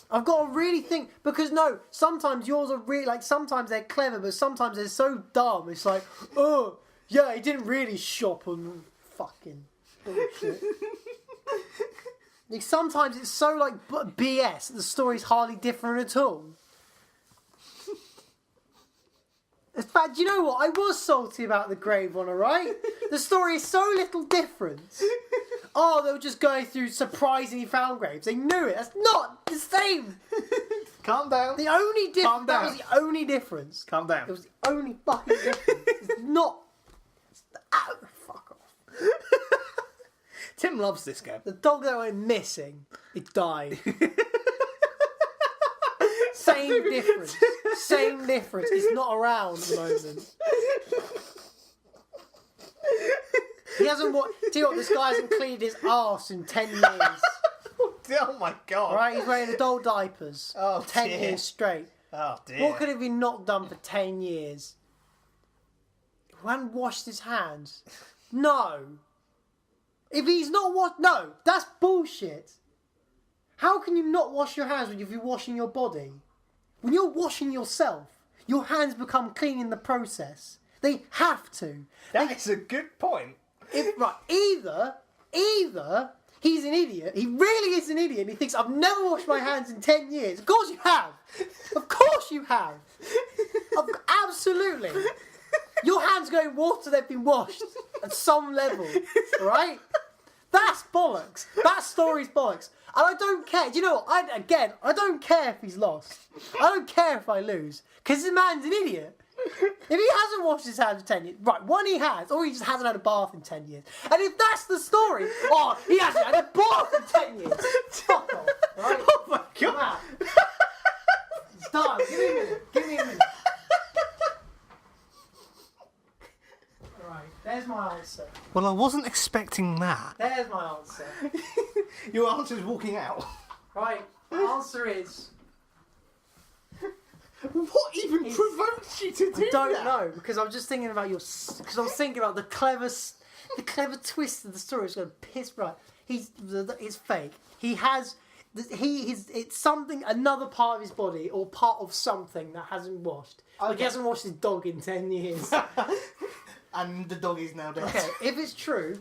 I've got to really think, because no, sometimes yours are really, like, sometimes they're clever, but sometimes they're so dumb, it's like, oh, yeah, he didn't really shop on fucking bullshit. Like, sometimes it's so, like, BS, the story's hardly different at all. In fact, you know what? I was salty about the grave one, alright? The story is so little different. Oh, they were just going through surprisingly found graves. They knew it. That's not the same. Calm down. The only difference. That down. was the only difference. Calm down. It was the only fucking difference. It's not. Fuck off. Tim loves this game. The dog that went missing, it died. Same difference. Same difference. It's not around at the moment. He hasn't what? Do you know what? This guy hasn't cleaned his arse in 10 years. Oh my god! Right, he's wearing adult diapers. Oh, 10 dear. years straight. Oh dear. What could have been not done for 10 years? Who hadn't washed his hands? No. If he's not washed, no, that's bullshit. How can you not wash your hands when you're washing your body? When you're washing yourself, your hands become clean in the process. They have to. That is a good point. Either he's an idiot, he really is an idiot, and he thinks, I've never washed my hands in 10 years. Of course you have. Of course you have. Absolutely. Your hands go in water, they've been washed at some level, right? That's bollocks. That story's bollocks. And I don't care. Do you know what? I don't care if he's lost. I don't care if I lose. Because the man's an idiot. If he hasn't washed his hands for 10 years, right, one he has, or he just hasn't had a bath in 10 years. And if that's the story, he hasn't had a bath in 10 years. Fuck off, right? Oh my god. It's done. Give me a minute. Right, there's my answer. Well, I wasn't expecting that. There's my answer. Your answer's walking out. Right, the answer is... What even provoked you to do I don't that? know, because I'm just thinking about because I was thinking about the clever twist of the story. It's going to piss right. It's fake. It's something, another part of his body or part of something that hasn't washed. Okay. Like he hasn't washed his dog in 10 years. And the dog is now dead. Okay, if it's true,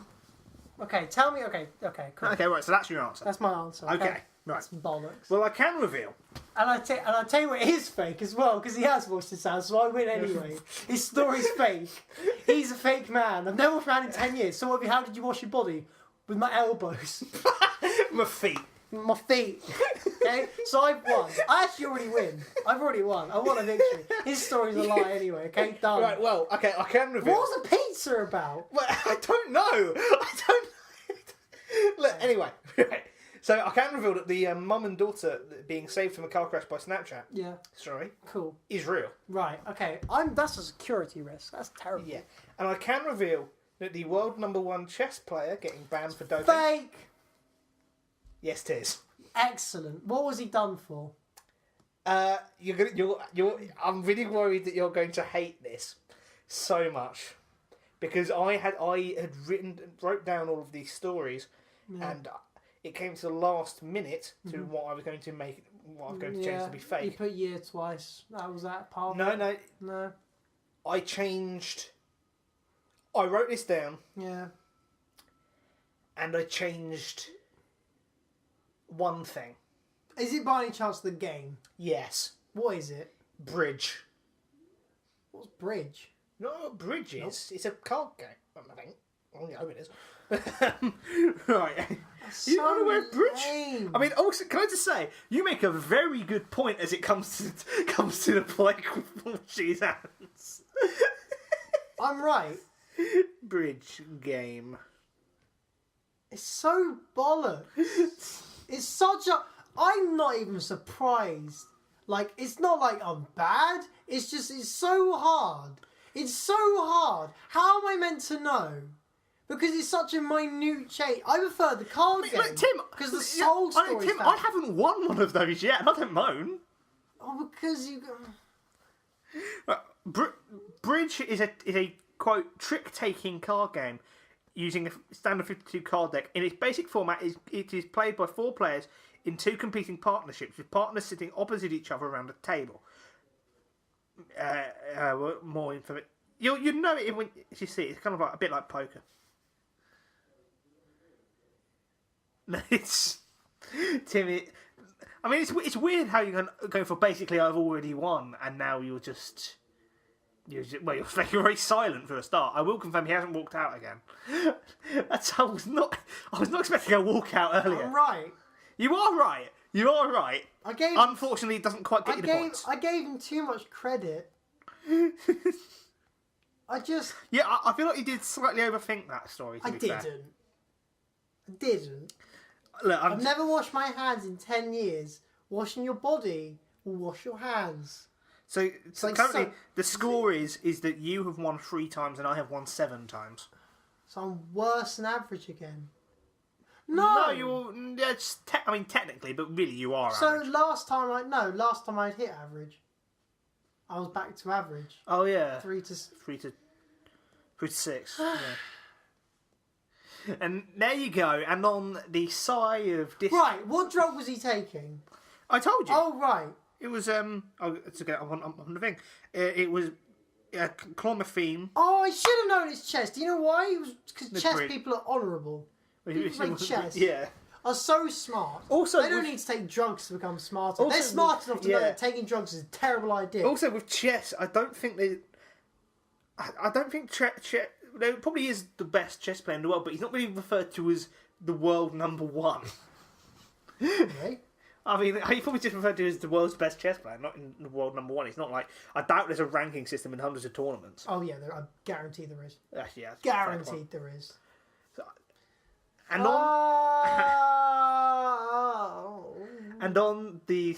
tell me. Okay, cool. Okay, right. So that's your answer. That's my answer. Okay, right. That's bollocks. Well, I can reveal. And I tell you what, it is fake as well, because he has washed his hands, so I win anyway. His story's fake. He's a fake man. I've never washed my hand in 10 years. So how did you wash your body? With my elbows. My feet. My feet. Okay? So I've won. I actually already win. I've already won. I won a victory. His story's a lie anyway, okay? Done. Right, well, okay, I can reveal. What was the pizza about? Well, I don't know. Look, anyway. Right. So I can reveal that the mum and daughter being saved from a car crash by Snapchat story Cool. is real. Right, okay. That's a security risk. That's terrible. Yeah. And I can reveal that the world #1 chess player getting banned for doping. Fake! Yes, it is. Excellent. What was he done for? I'm really worried that you're going to hate this so much because I wrote down all of these stories and it came to the last minute to what I was going to make, what I was going to change to be fake. You put year twice. That was that part. No. I wrote this down. Yeah. And I changed one thing. Is it by any chance the game? Yes. What is it? Bridge. What's bridge? You know what bridge is? Nope. It's a card game, I think. Oh, yeah, I hope it is. Right. You don't know where bridge? Lame. I mean, also, can I just say, you make a very good point as it comes to the play with Portuguese hands. I'm right. Bridge game. It's so bollocks. It's such a... I'm not even surprised. Like, it's not like I'm bad. It's just, it's so hard. It's so hard. How am I meant to know? Because it's such a minute change. I prefer the card game. Look, Tim, because the soul story. Tim, I haven't won one of those yet, and I don't moan. Oh, because you. Bridge is a quote trick-taking card game using a standard 52 card deck. In its basic format, it is played by 4 players in 2 competing partnerships, with partners sitting opposite each other around a table. More info. You know it when you see it. It's kind of like a bit like poker. It's Tim. I mean, it's weird how you're going for basically I've already won, and now you're very silent for a start. I will confirm he hasn't walked out again. I was not expecting a walkout earlier. I'm right. You are right. Unfortunately, it doesn't quite get you the points. I gave him too much credit. I feel like you did slightly overthink that story. I didn't. Look, I've never washed my hands in 10 years. Washing your body will wash your hands. So currently, the score is that you have won 3 times and I have won 7 times. So I'm worse than average again. No, you're. I mean, technically, but really, you are So average. last time I'd hit average. I was back to average. Oh yeah, 3 to 6. Yeah. And there you go. And on the side of this, Right, what drug was he taking? I told you. Oh right. It was to get on the thing. It was chlomethine. Oh, I should have known it's chess. Do you know why? It was because chess brilliant. people are honourable. People play chess. Yeah. Are so smart. Also, they don't with- need to take drugs to become smarter. Also They're smart with- enough to know yeah. that taking drugs is a terrible idea. Also, with chess, I don't think they. I don't think there probably is the best chess player in the world, but he's not really referred to as the world number one. Okay. I mean, he's probably just referred to as the world's best chess player, not in the world number one. It's not like I doubt there's a ranking system in hundreds of tournaments. Oh yeah, I guarantee there is. Actually, yeah, that's a fair point. Guaranteed there is. And on and on the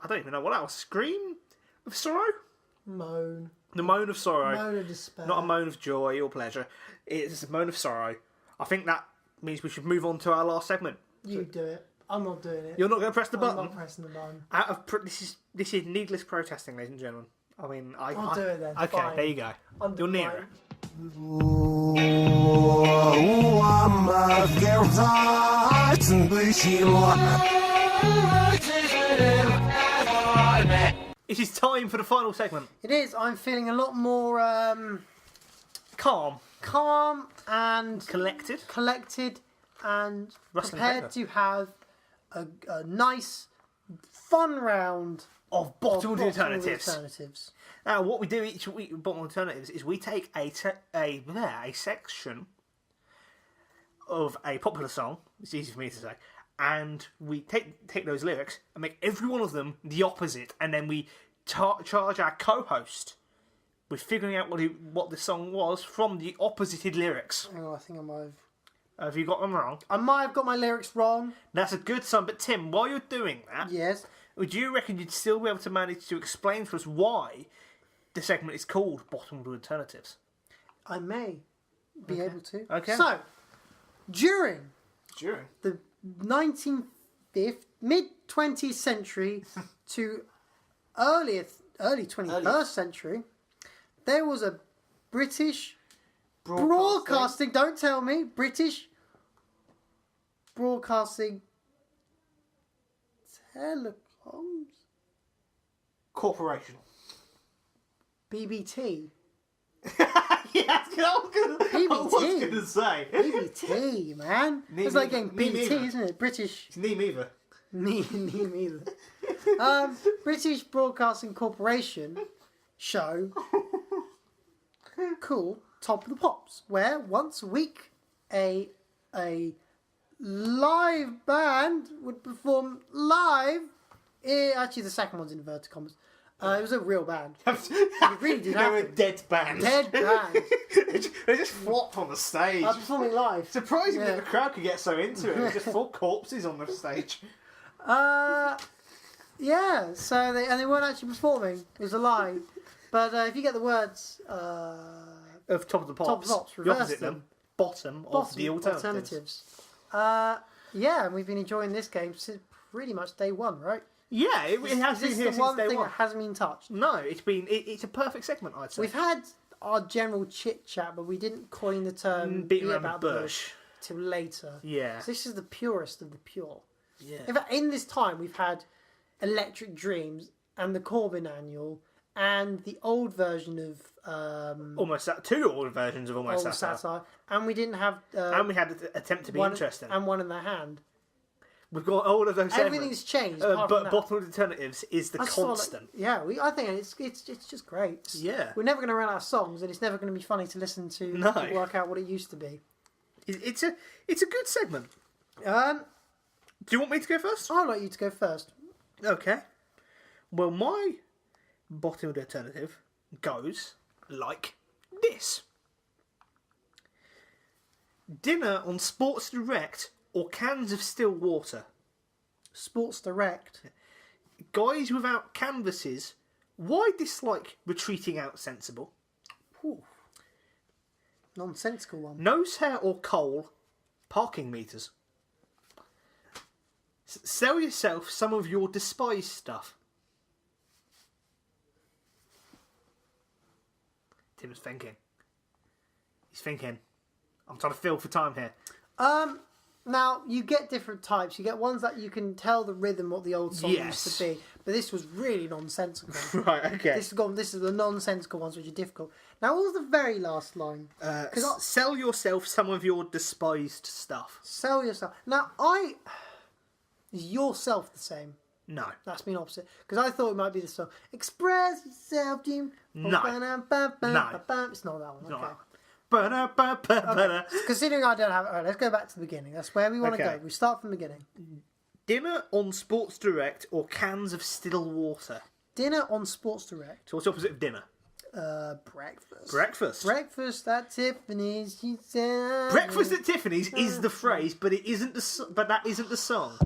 I don't even know what else. Scream of sorrow. Moan. The moan of sorrow. Moan of despair. Not a moan of joy or pleasure. It's a moan of sorrow. I think that means we should move on to our last segment. You do it. I'm not doing it. You're not going to press the I'm button. not pressing the button. This is needless protesting, ladies and gentlemen. I mean, I'll do it then. Okay, Fine. there you go. Under You're the nearer. It is time for the final segment. It is. I'm feeling a lot more Calm, calm and collected, and Rustling prepared paper. to have a nice, fun round of bottled of alternatives. alternatives. Now, what we do each week with bottled alternatives is we take a section of a popular song. It's easy for me to say. And we take those lyrics and make every one of them the opposite, and then we charge our co-host with figuring out what the song was from the opposited lyrics. Oh, I think I might have. Have you got them wrong? I might have got my lyrics wrong. That's a good song, but Tim, while you're doing that, Yes. would you reckon you'd still be able to manage to explain to us why the segment is called Bottled Alternatives? I may be able to. Okay. So, during Sure. the 19th, mid-20th century to early 21st century, there was a British broadcasting, don't tell me, British broadcasting telecoms, Corporation. BBT. Yeah, I was going to say. BBT, man. It's like getting me BBT, neither. isn't it? British. Name either. Me either. British Broadcasting Corporation show called Top of the Pops, where once a week a live band would perform live. Actually, the second one's in inverted commas. It was a real band. It really did They were a happen. dead band. Dead band. They just flopped on the stage. Performing live. Surprising Yeah. that the crowd could get so into it. It was just full corpses on the stage. Yeah, so they weren't actually performing. It was a lie. But if you get the words Of Top of the Pops. Top of the Pops, the reverse opposite them. Bottom of the alternatives. Yeah, and we've been enjoying this game since pretty much day one, right? Yeah, it has Is been this here the since one day thing one. that hasn't been touched? No, it's a perfect segment, I'd say. We've had our general chit chat, but we didn't coin the term Beat "be around the about bush. till later. Yeah. So this is the purest of the pure. Yeah. In fact, in this time, we've had Electric Dreams and the Corbin Annual and the old version of Two older versions of Almost Old Satire. Satire, and we didn't have And we had an attempt to be one interesting. and one in the hand. We've got all of those Everything's segments. changed. apart from But that. Bottled Alternatives is the I saw, like, constant. yeah, I think it's just great. Yeah. We're never going to run out of songs, and it's never going to be funny to listen to No. to work out what it used to be. It's a good segment. Um, Do you want me to go first? I'd like you to go first. Okay. Well, my bottled alternative goes like this. Dinner on Sports Direct or cans of still water. Sports Direct. Guys without canvases, why dislike retreating out sensible? Whew. Nonsensical one. Nose hair or coal, parking meters. Sell yourself some of your despised stuff. Tim's thinking. He's thinking. I'm trying to fill for time here. Now, you get different types. You get ones that you can tell the rhythm what the old song used to be. But this was really nonsensical. Right, okay. This is the nonsensical ones, which are difficult. Now, what was the very last line? Sell yourself some of your despised stuff. Sell yourself. Now, is yourself the same? No. That's been opposite. Because I thought it might be the song. Express yourself, Jim. No. No. It's not that one. It's not Okay. that one. Ba-da-ba-ba-ba-da. Considering I don't have it, all right, let's go back to the beginning. That's where we want to Okay. go. We start from the beginning. Dinner on Sports Direct or cans of still water? Dinner on Sports Direct. So what's the opposite of dinner? Breakfast. Breakfast. Breakfast at Tiffany's. She said. Breakfast at Tiffany's is the phrase, but it isn't but that isn't the song.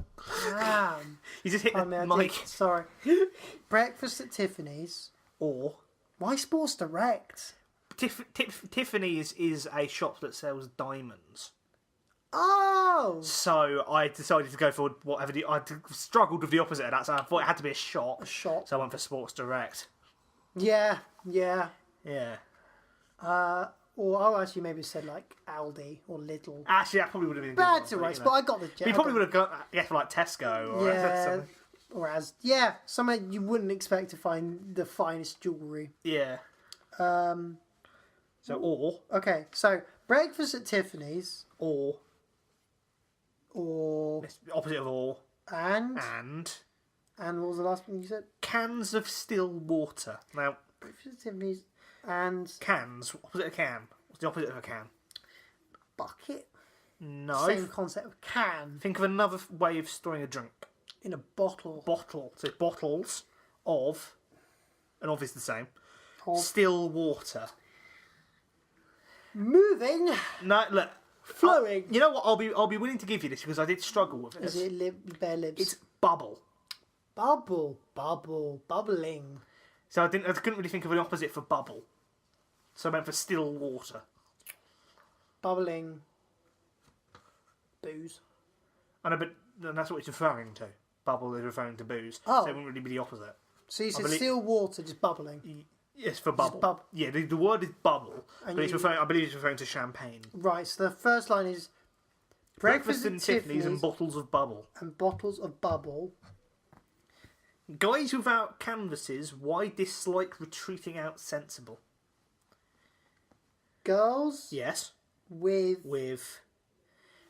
Damn. You just hit the I mic. Sorry. Breakfast at Tiffany's. Or Why Sports Direct? Tiffany's is a shop that sells diamonds. Oh. So I decided to go for whatever. I struggled with the opposite of that, so I thought it had to be a shop. A shop. So I went for Sports Direct. Yeah. Yeah. Or actually maybe said like Aldi or Lidl. Actually, that probably would have been. That's alright, but I got the. You probably would have got for like Tesco or something. Or somewhere you wouldn't expect to find the finest jewellery. Yeah. So Okay, so breakfast at Tiffany's or it's opposite of or and what was the last one you said? cans of still water. Now Breakfast at Tiffany's and cans. Opposite of can. What's the opposite of a can? bucket. No. Same concept of can Think of another way of storing a drink. in a bottle. Bottle. So bottles of, and obviously the same. Of. Still water. Moving, No, look. flowing. You know what? I'll be willing to give you this because I did struggle with Is this. it bare lips? It's bubble. bubbling. So I couldn't really think of an opposite for bubble. So I went for still water. Bubbling. Booze. I know, but that's what it's referring to. Bubble is referring to booze. Oh. So it wouldn't really be the opposite. So you said believe- still water, just bubbling. Yes, for bubble. Yeah, the word is bubble, but it's referring. I believe it's referring to champagne. Right, so the first line is Breakfast in Tiffany's and bottles of bubble. and bottles of bubble. Guys without canvases, why dislike retreating out sensible? Girls Yes, with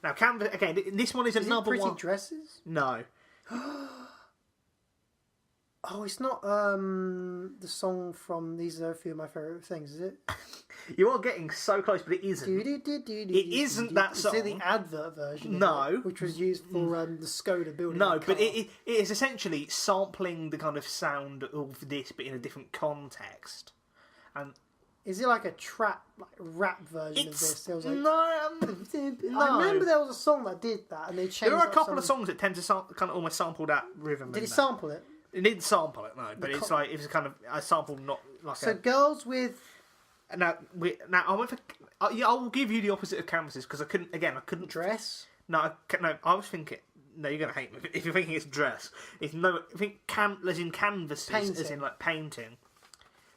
now canvas again. This one is is it another pretty one. dresses? No, Oh, it's not the song from These Are a Few of My Favourite Things, is it? you are getting so close, but it isn't. It isn't that Is it song. the advert version? No. Of it, which was used for the Skoda building. No, the but car. it is essentially sampling the kind of sound of this, but in a different context. And Is it like a rap version of this? There was like, no. I remember there was a song that did that, and they changed. There are a up couple of some- songs that tend to kind of almost sample that rhythm. Did in it there. sample it? It didn't sample it, no, but it's like it was kind of a sample, not like So a. girls with Now I went for. Yeah, I will give you the opposite of canvases because I couldn't. dress. No, I was thinking. No, you're gonna hate me if you're thinking it's dress. It's no. I think as in canvases, as Painting. in like painting.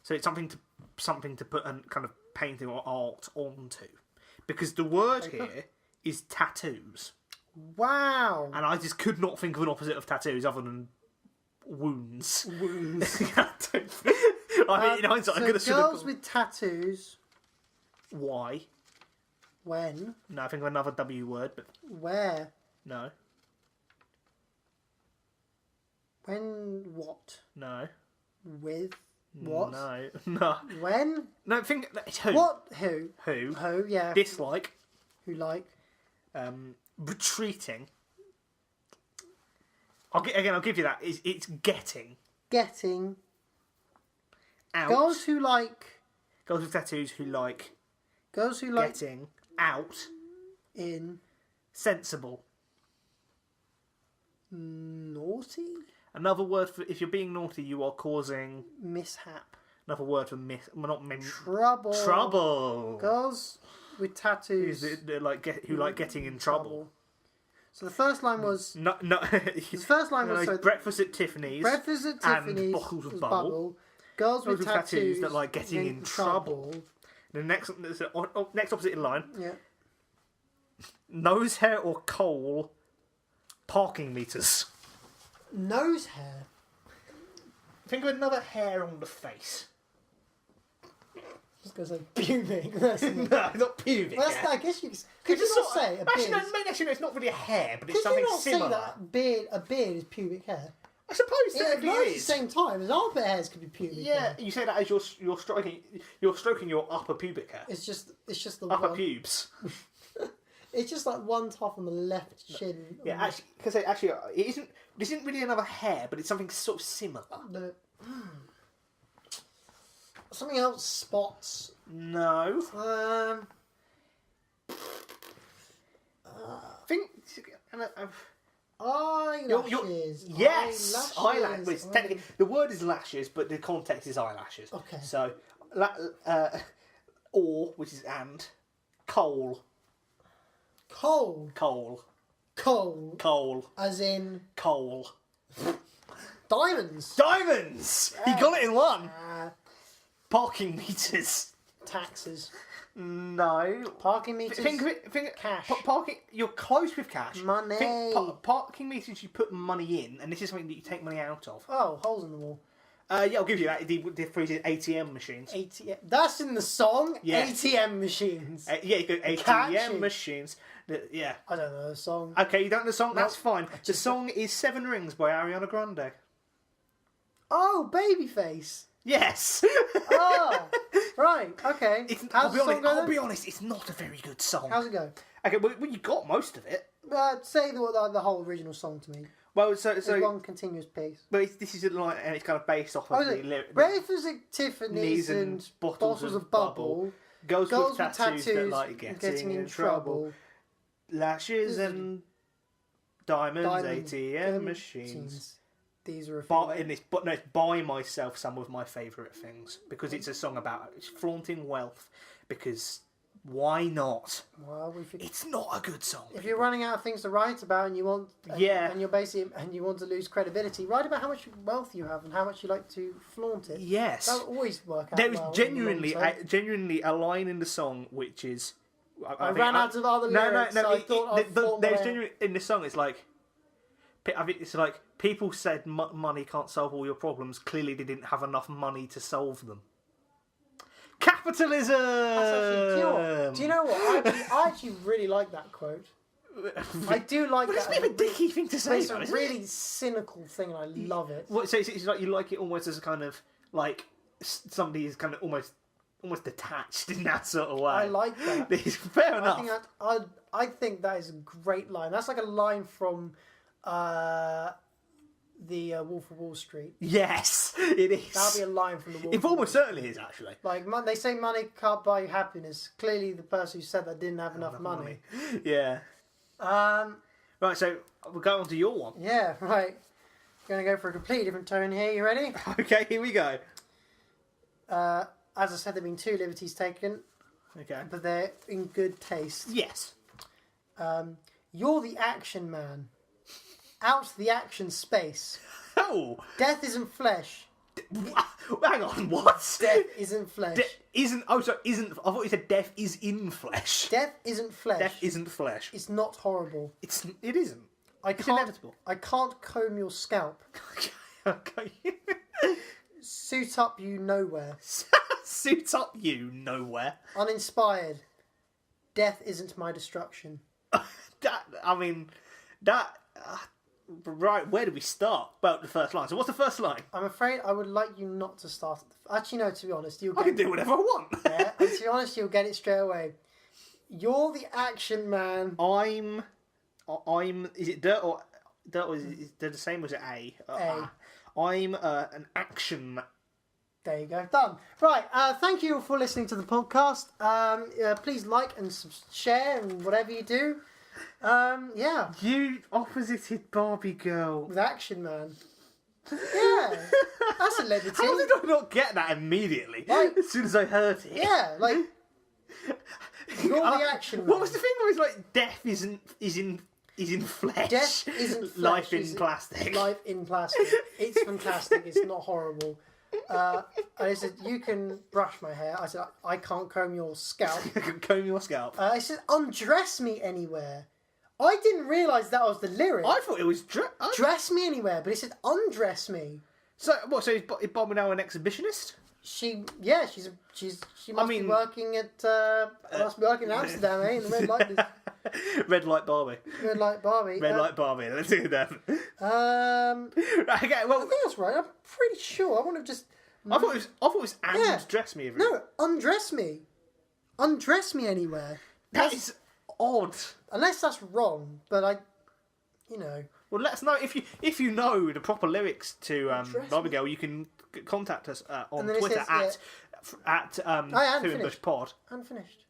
So it's something to put a kind of painting or art onto, because the word here is tattoos, Wow. and I just could not think of an opposite of tattoos other than wounds. Wounds. I mean, in hindsight, I So could have girls with tattoos. Why? When? No, I think of another W word, but Where? no, When? What? no, With? What? no. When? No, think it's who? What? Who? Who? Who? Yeah. Dislike. Who like? Retreating. I'll give you that. It's getting Getting. out. Girls who like. Girls with tattoos who like Girls who like. getting out. In. Sensible. Naughty. Another word for if you're being naughty, you are causing. Mishap. Another word for miss. Well, not min. Trouble. Trouble. Girls with tattoos who like getting in trouble. So the first line was No. the first line was breakfast at Tiffany's. Breakfast at Tiffany's and bottles of was bubble. Girls with tattoos that like getting in trouble. The next opposite in line. Yeah. Nose hair or coal. Parking meters. Nose hair. Think of another hair on the face. Just gonna say pubic. No, not pubic. Well, hair. I guess you could you not say a beard? Actually, no, it's not really a hair, but it's Could something you not similar. say that a beard is pubic hair? I suppose It technically applies it at the is. same time as armpit hairs could be pubic Yeah, hair. you say that as you're stroking your upper pubic hair. It's just the Upper one. pubes. It's just like one top on the left chin. Yeah, actually, because it isn't. This isn't really another hair, but it's something sort of similar. Something else. Spots. No. Think. Eyelashes. Yes, Eyelashes. Well, technically, the word is lashes, but the context is eyelashes. Okay. So, or, which is and, coal. Coal. Coal. Coal. Coal. As in Coal. diamonds. Diamonds! He got it in one. Parking meters. Taxes. No. Parking meters. Think of it. Cash. Parking. You're close with cash. Money. Parking meters. You put money in, and this is something that you take money out of. Oh, holes in the wall. Yeah, I'll give you that. The phrase is ATM machines. ATM. That's in the song. Yeah. ATM machines. Yeah, you go ATM Catchy. machines. Yeah. I don't know the song. Okay, you don't know the song? That's fine. The just- song is Seven Rings by Ariana Grande. Oh, Babyface. Yes! Oh, right. Okay. How's the song go I'll then? be honest, it's not a very good song. How's it go? Okay, well, you got most of it. Say the whole original song to me. Well, It's one continuous piece. this is a line, and it's kind of based off of the lyric. Breakfast at Tiffany's and bottles of bubble. Girls Girls with tattoos that like getting in trouble. Lashes and diamonds, ATM machines. These are a few. But it's buy myself some of my favourite things, because it's a song about flaunting wealth. Because why not? Well, It's not a good song. if you're running out of things to write about and you want, and you're basically and you want to lose credibility, write about how much wealth you have and how much you like to flaunt it. Yes, That'll always work out. there was well genuinely a line in the song which is. I ran out of other lyrics. So I thought I'd flaunt my there's way. genuinely in the song. It's like. I think it's like people said money can't solve all your problems. Clearly, they didn't have enough money to solve them. Capitalism. Do you know what? I actually really like that quote. I do like But that. it's a bit of a dicky thing to say. It's though, a isn't really it? cynical thing, and I love it. Well, so it's like you like it almost as a kind of like somebody is kind of almost detached in that sort of way. I like that. It's fair enough. I think that is a great line. That's like a line from the Wolf of Wall Street. Yes, it is. That'll be a line from the Wolf. It of Wall almost Street. certainly is actually. Like they say, money can't buy you happiness. Clearly, the person who said that didn't have enough money. Yeah. Right, so we'll go on to your one. Yeah, right. Going to go for a completely different tone here. You ready? Okay, here we go. As I said, there've been 2 liberties taken, Okay. but they're in good taste. Yes. You're the action man. Out the action space. Oh. Death isn't flesh. Hang on, what? Death isn't flesh. Isn't. I thought you said death is in flesh. Death isn't flesh. Death isn't flesh. It's not horrible. It isn't. It's inevitable. I can't comb your scalp. Okay. Suit up you nowhere. Suit up you nowhere. Uninspired. Death isn't my destruction. Right, where do we start? Well, the first line. So what's the first line? I'm afraid I would like you not to start. Actually, no, to be honest, you'll I get can do whatever I want. yeah, and to be honest, you'll get it straight away. You're the action man. I'm. Is it dirt or is it the same? Or is it A? A. I'm an action. There you go, done. Right, thank you for listening to the podcast. Please like and share and whatever you do. Yeah, You opposited Barbie girl. with Action Man. Yeah, that's a liberty. How did I not get that immediately? Like- as soon as I heard it. Yeah, like Ignore the action. What was the thing where it's like death is in flesh? Death isn't flesh. Life in plastic. Life in plastic. It's fantastic. It's not horrible. And I said, you can brush my hair. I said, I can't comb your scalp. Comb your scalp. I said, undress me anywhere. I didn't realise that was the lyric. I thought it was Dress me anywhere, but it said undress me. So what? So is Bobby now an exhibitionist? She must be working at in Amsterdam, eh? In the red light district. Red light Barbie. Red light Barbie. Red light Barbie. Let's do that. Okay, well, I think that's right. I'm pretty sure. I want to just. I thought it was and dress me. No, undress me. Undress me anywhere. That is odd. Unless that's wrong, but Well, let us know if you know the proper lyrics to Barbie Girl. You can contact us on Twitter at Bush Pod. Unfinished.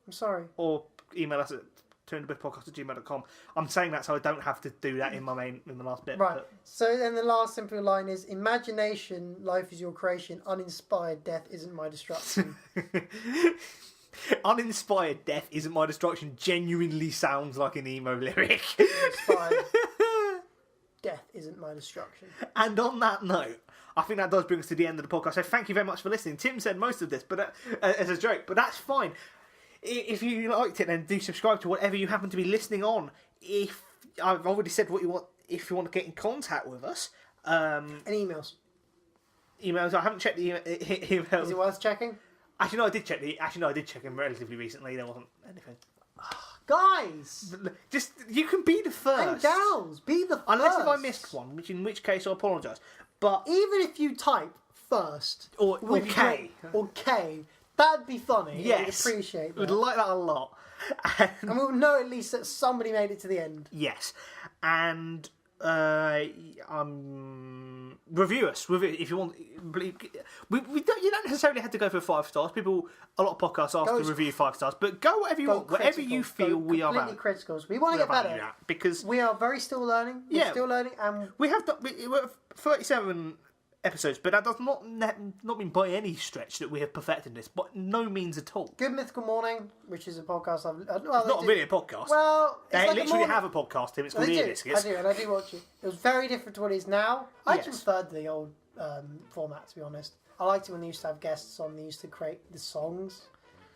I'm sorry. Or email us at twointhebushpodcast@gmail.com. I'm saying that so I don't have to do that in the last bit. Right. So then the last simple line is: imagination, life is your creation. Uninspired, death isn't my destruction. Uninspired, death isn't my destruction. Genuinely sounds like an emo lyric. Uninspired, death isn't my destruction. And on that note, I think that does bring us to the end of the podcast. So thank you very much for listening. Tim said most of this, but as a joke, but that's fine. If you liked it, then do subscribe to whatever you happen to be listening on. If I've already said what you want, if you want to get in contact with us, and emails. I haven't checked the emails. Is it worth checking? Actually, no, I did check I did check them relatively recently. There wasn't anything. Guys, just you can be the first. And gals, be the first. Unless if I missed one, in which case I apologise. But even if you type first or K, that'd be funny. Yes, we'd appreciate that. We'd like that a lot, and we'll know at least that somebody made it to the end. Yes, and review us if you want. We don't. You don't necessarily have to go for 5 stars. A lot of podcasts ask to review 5 stars, but go whatever you want, whatever you feel. We are completely critical. We want to get better because we are still learning. We're still learning, and we have we're 37 episodes, but that does not mean by any stretch that we have perfected this, but no means at all. Good Mythical Morning, which is a podcast it's not really a podcast. Well, they literally have a podcast, Tim. It's called Ear Biscuits. I do, and I do watch it. It was very different to what it is now. I actually preferred the old format, to be honest. I liked it when they used to have guests on. They used to create the songs.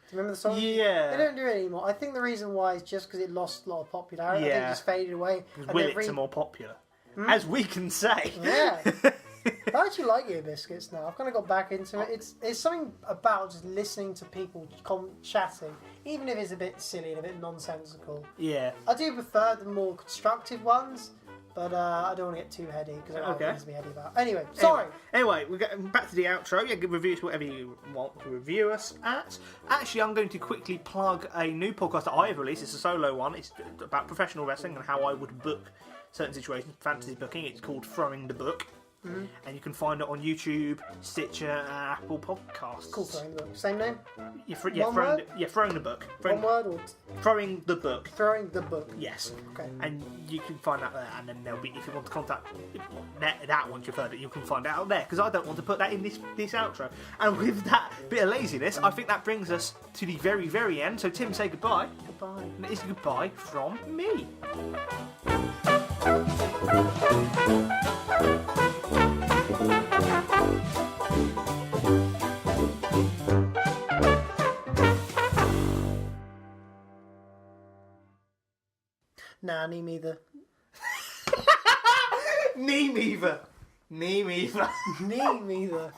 Do you remember the songs? Yeah. They don't do it anymore. I think the reason why is just because it lost a lot of popularity. Yeah. I think it just faded away. Willits are more popular, as we can say. Yeah. I actually like Ear Biscuits now. I've kind of got back into it. It's something about just listening to people chatting, even if it's a bit silly and a bit nonsensical. Yeah. I do prefer the more constructive ones, but I don't want to get too heady because I don't have things to be heady about. Anyway, sorry. Anyway, we're getting back to the outro. Yeah, give reviews whatever you want to review us at. Actually, I'm going to quickly plug a new podcast that I have released. It's a solo one. It's about professional wrestling and how I would book certain situations, fantasy booking. It's called Throwing the Book. Mm-hmm. And you can find it on YouTube, Stitcher, and Apple Podcasts. Cool, Throwing the Book. Same name? Throwing the Book. One word or Throwing the Book. Throwing the Book. Yes. Okay. And you can find that there, and then there'll be, if you want to contact that once you've heard it, you can find it out there, because I don't want to put that in this outro. And with that bit of laziness, I think that brings us to the very, very end. So Tim, say goodbye. Goodbye. And it's goodbye from me. Nah, me neither. Me neither. Me neither.